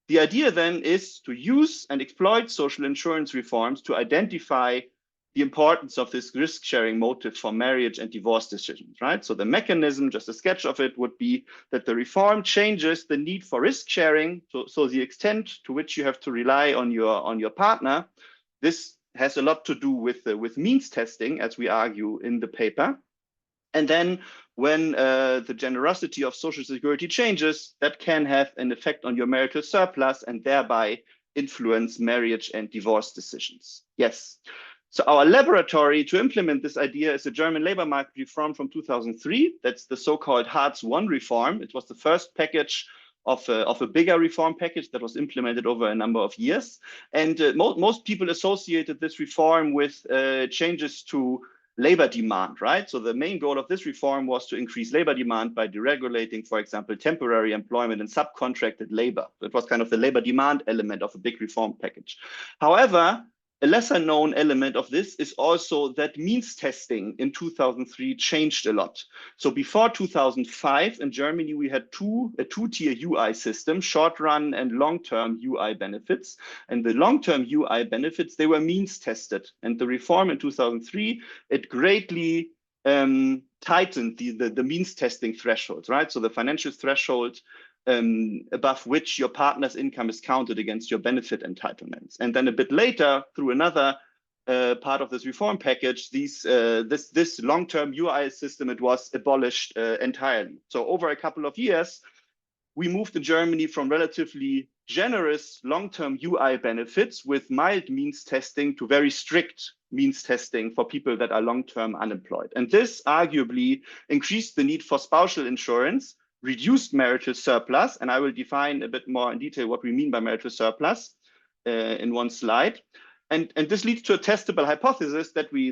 the idea then is to use and exploit social insurance reforms to identify the importance of this risk-sharing motive for marriage and divorce decisions, right? So the mechanism, just a sketch of it, would be that the reform changes the need for risk-sharing. So the extent to which you have to rely on your partner, this has a lot to do with means testing, as we argue in the paper. And then when the generosity of Social Security changes, that can have an effect on your marital surplus and thereby influence marriage and divorce decisions. Yes. So our laboratory to implement this idea is a German labor market reform from 2003. That's the so-called Hartz I reform. It was the first package of a bigger reform package that was implemented over a number of years. And most people associated this reform with changes to labor demand, right? So the main goal of this reform was to increase labor demand by deregulating, for example, temporary employment and subcontracted labor. It was kind of the labor demand element of a big reform package. However, a lesser known element of this is also that means testing in 2003 changed a lot. So before 2005 in Germany, we had a two-tier UI system, short-run and long-term UI benefits. And the long-term UI benefits, they were means tested. And the reform in 2003, it greatly tightened the means testing thresholds, right? So the financial threshold above which your partner's income is counted against your benefit entitlements. And then a bit later, through another part of this reform package, this long-term UI system, it was abolished entirely. So over a couple of years, we moved in Germany from relatively generous long-term UI benefits with mild means testing to very strict means testing for people that are long-term unemployed. And this arguably increased the need for spousal insurance, reduced marital surplus, and I will define a bit more in detail what we mean by marital surplus in one slide. And this leads to a testable hypothesis that we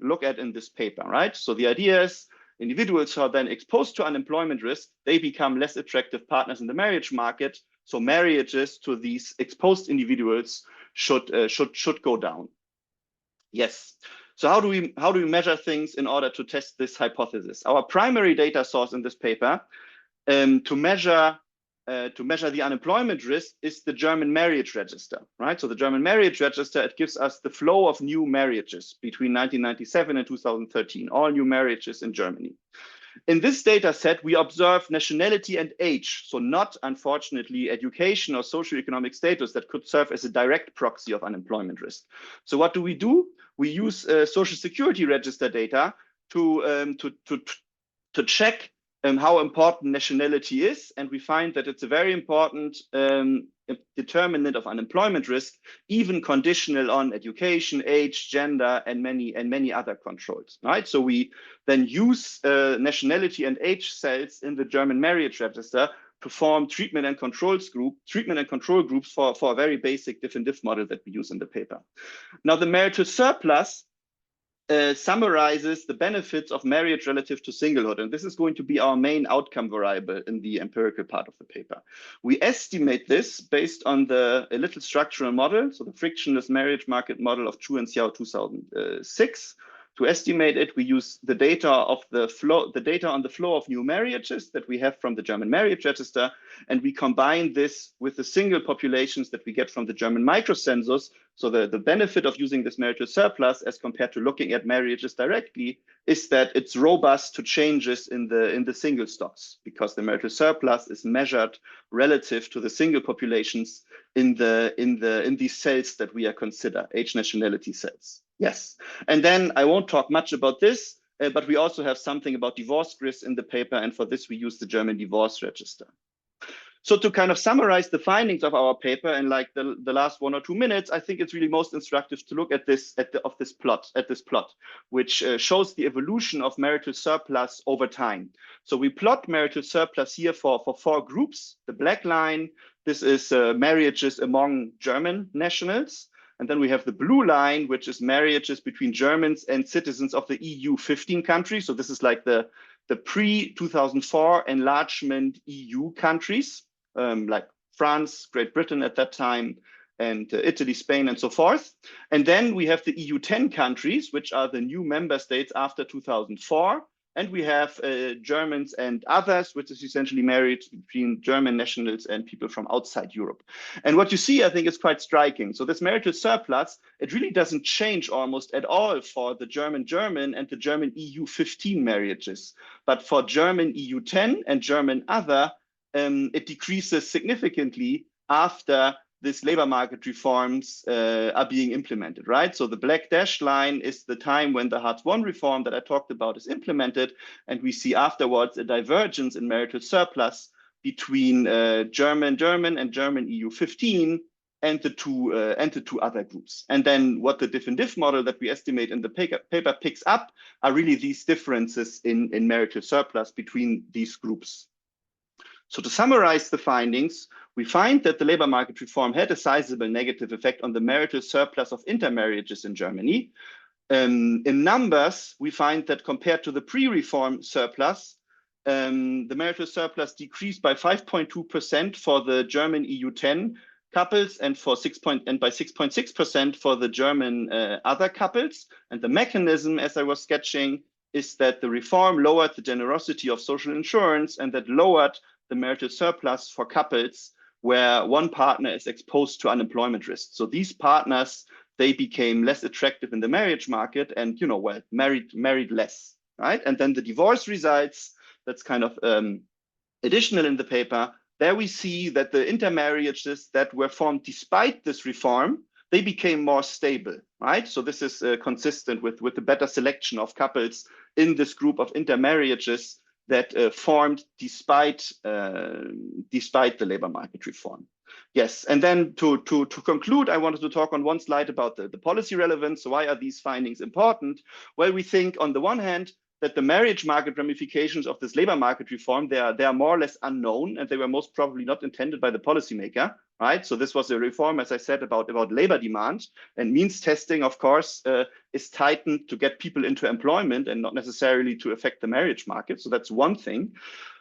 look at in this paper, right? So the idea is individuals who are then exposed to unemployment risk, they become less attractive partners in the marriage market. So marriages to these exposed individuals should go down. Yes. So how do we measure things in order to test this hypothesis? Our primary data source in this paper to measure the unemployment risk is the German marriage register, right? So the German marriage register, it gives us the flow of new marriages between 1997 and 2013, all new marriages in Germany. In this data set, we observe nationality and age, so not, unfortunately, education or socioeconomic status that could serve as a direct proxy of unemployment risk. So what do? We use Social Security register data to check how important nationality is, and we find that it's a very important determinant of unemployment risk, even conditional on education, age, gender, and many other controls. Right. So we then use nationality and age cells in the German marriage register to form treatment and control groups for a very basic diff and diff model that we use in the paper. Now, the marital surplus summarizes the benefits of marriage relative to singlehood. And this is going to be our main outcome variable in the empirical part of the paper. We estimate this based on a little structural model, so the frictionless marriage market model of Chu and Xiao 2006. To estimate it, we use the data on the flow of new marriages that we have from the German marriage register, and we combine this with the single populations that we get from the German microcensus. So the benefit of using this marital surplus as compared to looking at marriages directly is that it's robust to changes in the single stocks, because the marital surplus is measured relative to the single populations in these cells that we are consider age nationality cells. Yes, and then I won't talk much about this, but we also have something about divorce risk in the paper, and for this we use the German divorce register. So to kind of summarize the findings of our paper in like the last 1 or 2 minutes, I think it's really most instructive to look at this plot, which shows the evolution of marital surplus over time. So we plot marital surplus here for 4 groups. The black line, this is marriages among German nationals. And then we have the blue line, which is marriages between Germans and citizens of the EU 15 countries. So this is like the pre-2004 enlargement EU countries, like France, Great Britain at that time, and Italy, Spain, and so forth. And then we have the EU 10 countries, which are the new member states after 2004. And we have Germans and others, which is essentially marriage between German nationals and people from outside Europe. And what you see, I think, is quite striking. So this marital surplus, it really doesn't change almost at all for the German and the German EU 15 marriages. But for German EU 10 and German other, it decreases significantly after these labor market reforms are being implemented, right? So the black dashed line is the time when the Hartz I reform that I talked about is implemented, and we see afterwards a divergence in marital surplus between German and German EU 15 and the two other groups. And then what the diff and diff model that we estimate in the paper picks up are really these differences in marital surplus between these groups. So to summarize the findings, we find that the labor market reform had a sizable negative effect on the marital surplus of intermarriages in Germany. In numbers, we find that compared to the pre-reform surplus, the marital surplus decreased by 5.2% for the German EU10 couples and by 6.6% for the German other couples. And the mechanism, as I was sketching, is that the reform lowered the generosity of social insurance and that lowered the marital surplus for couples where one partner is exposed to unemployment risk. So these partners, they became less attractive in the marriage market and, you know, well, married less, right? And then the divorce results, that's kind of additional in the paper. There we see that the intermarriages that were formed despite this reform, they became more stable, right? So this is consistent with the better selection of couples in this group of intermarriages that formed despite the labor market reform. Yes, and then to conclude, I wanted to talk on one slide about the policy relevance. So why are these findings important? Well, we think on the one hand that the marriage market ramifications of this labor market reform, they are more or less unknown, and they were most probably not intended by the policymaker, right? So this was a reform, as I said, about labor demand, and means testing, of course, is tightened to get people into employment and not necessarily to affect the marriage market. So that's one thing.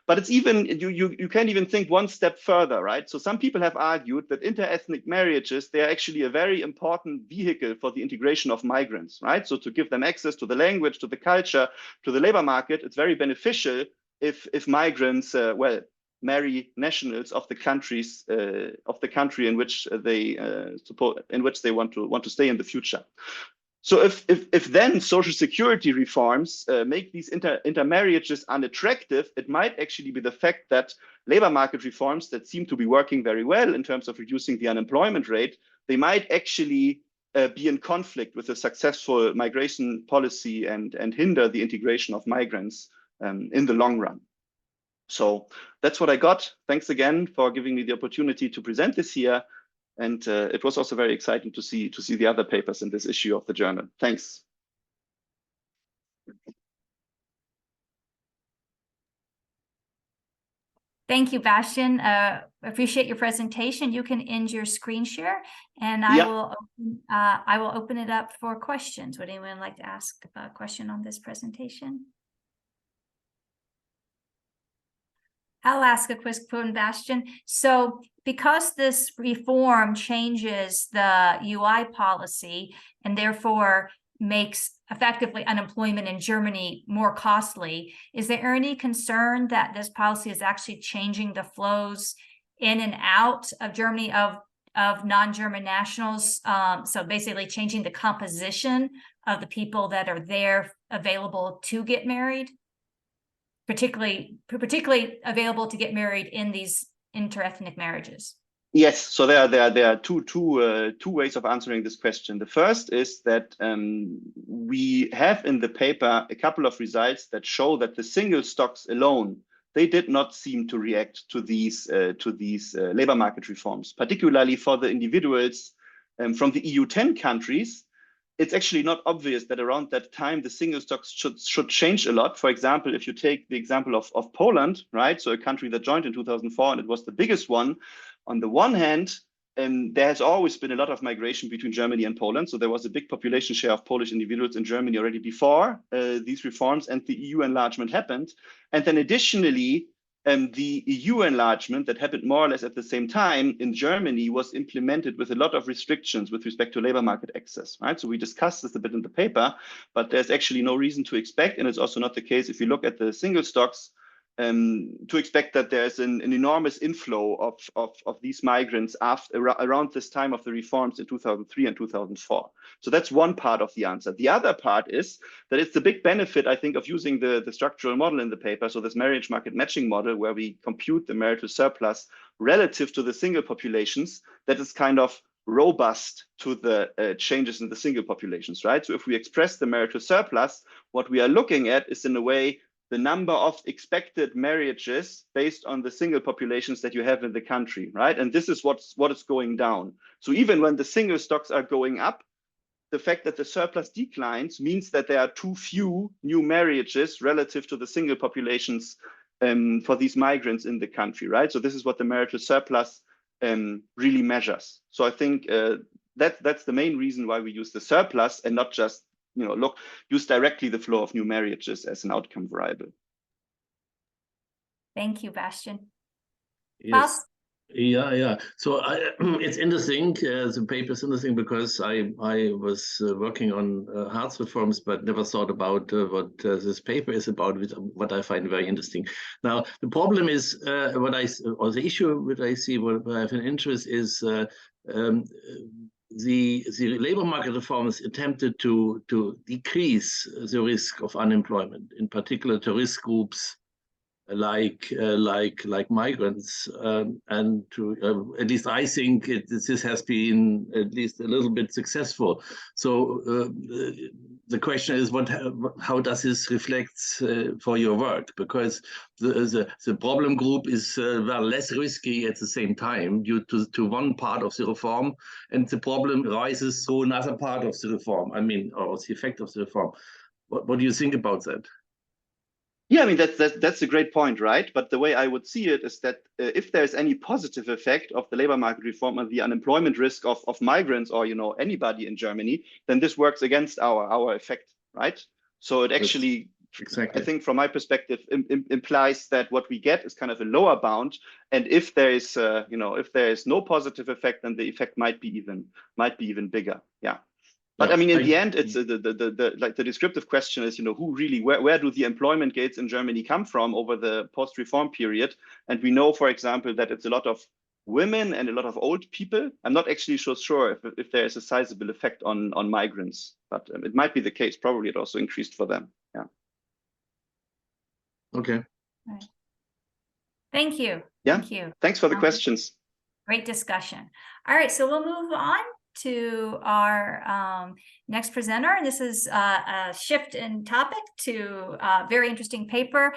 But it's even, you can't even think one step further, right? So some people have argued that interethnic marriages, they are actually a very important vehicle for the integration of migrants, right? So to give them access to the language, to the culture, to the labor market, it's very beneficial if migrants, well, marry nationals of the countries of the country in which they want to stay in the future. So if then social security reforms make these intermarriages unattractive, it might actually be the fact that labor market reforms that seem to be working very well in terms of reducing the unemployment rate, they might actually be in conflict with a successful migration policy and hinder the integration of migrants in the long run. So that's what I got. Thanks again for giving me the opportunity to present this here. And it was also very exciting to see the other papers in this issue of the journal. Thanks. Thank you, Bastian. Appreciate your presentation. You can end your screen share, and I will open it up for questions. Would anyone like to ask a question on this presentation? I'll ask a quick one, Bastian. So because this reform changes the UI policy and therefore makes effectively unemployment in Germany more costly, is there any concern that this policy is actually changing the flows in and out of Germany of non-German nationals? So basically changing the composition of the people that are there available to get married? Particularly available to get married in these interethnic marriages? Yes, so there are two ways of answering this question. The first is that we have in the paper a couple of results that show that the single stocks alone, they did not seem to react to these labor market reforms, particularly for the individuals from the EU10 countries. It's actually not obvious that around that time the single stocks should change a lot. For example, if you take the example of Poland, right? So a country that joined in 2004 and it was the biggest one. On the one hand, there has always been a lot of migration between Germany and Poland. So there was a big population share of Polish individuals in Germany already before these reforms and the EU enlargement happened. And then additionally, the EU enlargement that happened more or less at the same time in Germany was implemented with a lot of restrictions with respect to labor market access, right? So we discussed this a bit in the paper, but there's actually no reason to expect, and it's also not the case if you look at the single stocks, to expect that there's an enormous inflow of these migrants around this time of the reforms in 2003 and 2004. So that's one part of the answer. The other part is that it's the big benefit, I think, of using the structural model in the paper. So this marriage market matching model where we compute the marital surplus relative to the single populations, that is kind of robust to the changes in the single populations, right? So if we express the marital surplus, what we are looking at is in a way the number of expected marriages based on the single populations that you have in the country, right? And this is what is going down. So even when the single stocks are going up, the fact that the surplus declines means that there are too few new marriages relative to the single populations for these migrants in the country, right? So this is what the marital surplus really measures. So I think that's the main reason why we use the surplus and not just, use directly the flow of new marriages as an outcome variable. Thank you, Bastian. Yes. Yeah. So it's interesting. The paper is interesting because I was working on health reforms, but never thought about what this paper is about, what I find very interesting. Now, the problem is or the issue which I see, what I have an interest is the labor market reforms attempted to decrease the risk of unemployment, in particular to risk groups like migrants, and to at least I think this has been at least a little bit successful. So the question is, how does this reflect for your work? Because the problem group is less risky at the same time due to one part of the reform, and the problem rises through another part of the reform. I mean, or the effect of the reform. What do you think about that? Yeah, I mean, that's a great point, right? But the way I would see it is that if there's any positive effect of the labor market reform on the unemployment risk of migrants or, anybody in Germany, then this works against our effect, right? So it actually, exactly, I think from my perspective, implies that what we get is kind of a lower bound. And if there is, if there is no positive effect, then the effect might be even bigger. Yeah. But I mean, in the end, it's the descriptive question is, who really, where do the employment gains in Germany come from over the post-reform period? And we know, for example, that it's a lot of women and a lot of old people. I'm not actually so sure if there is a sizable effect on migrants, but it might be the case. Probably it also increased for them. Yeah. Okay. All right. Thank you. Yeah. Thank you. Thanks for the questions. Great discussion. All right, so we'll move on to our next presenter. And this is a shift in topic to a very interesting paper.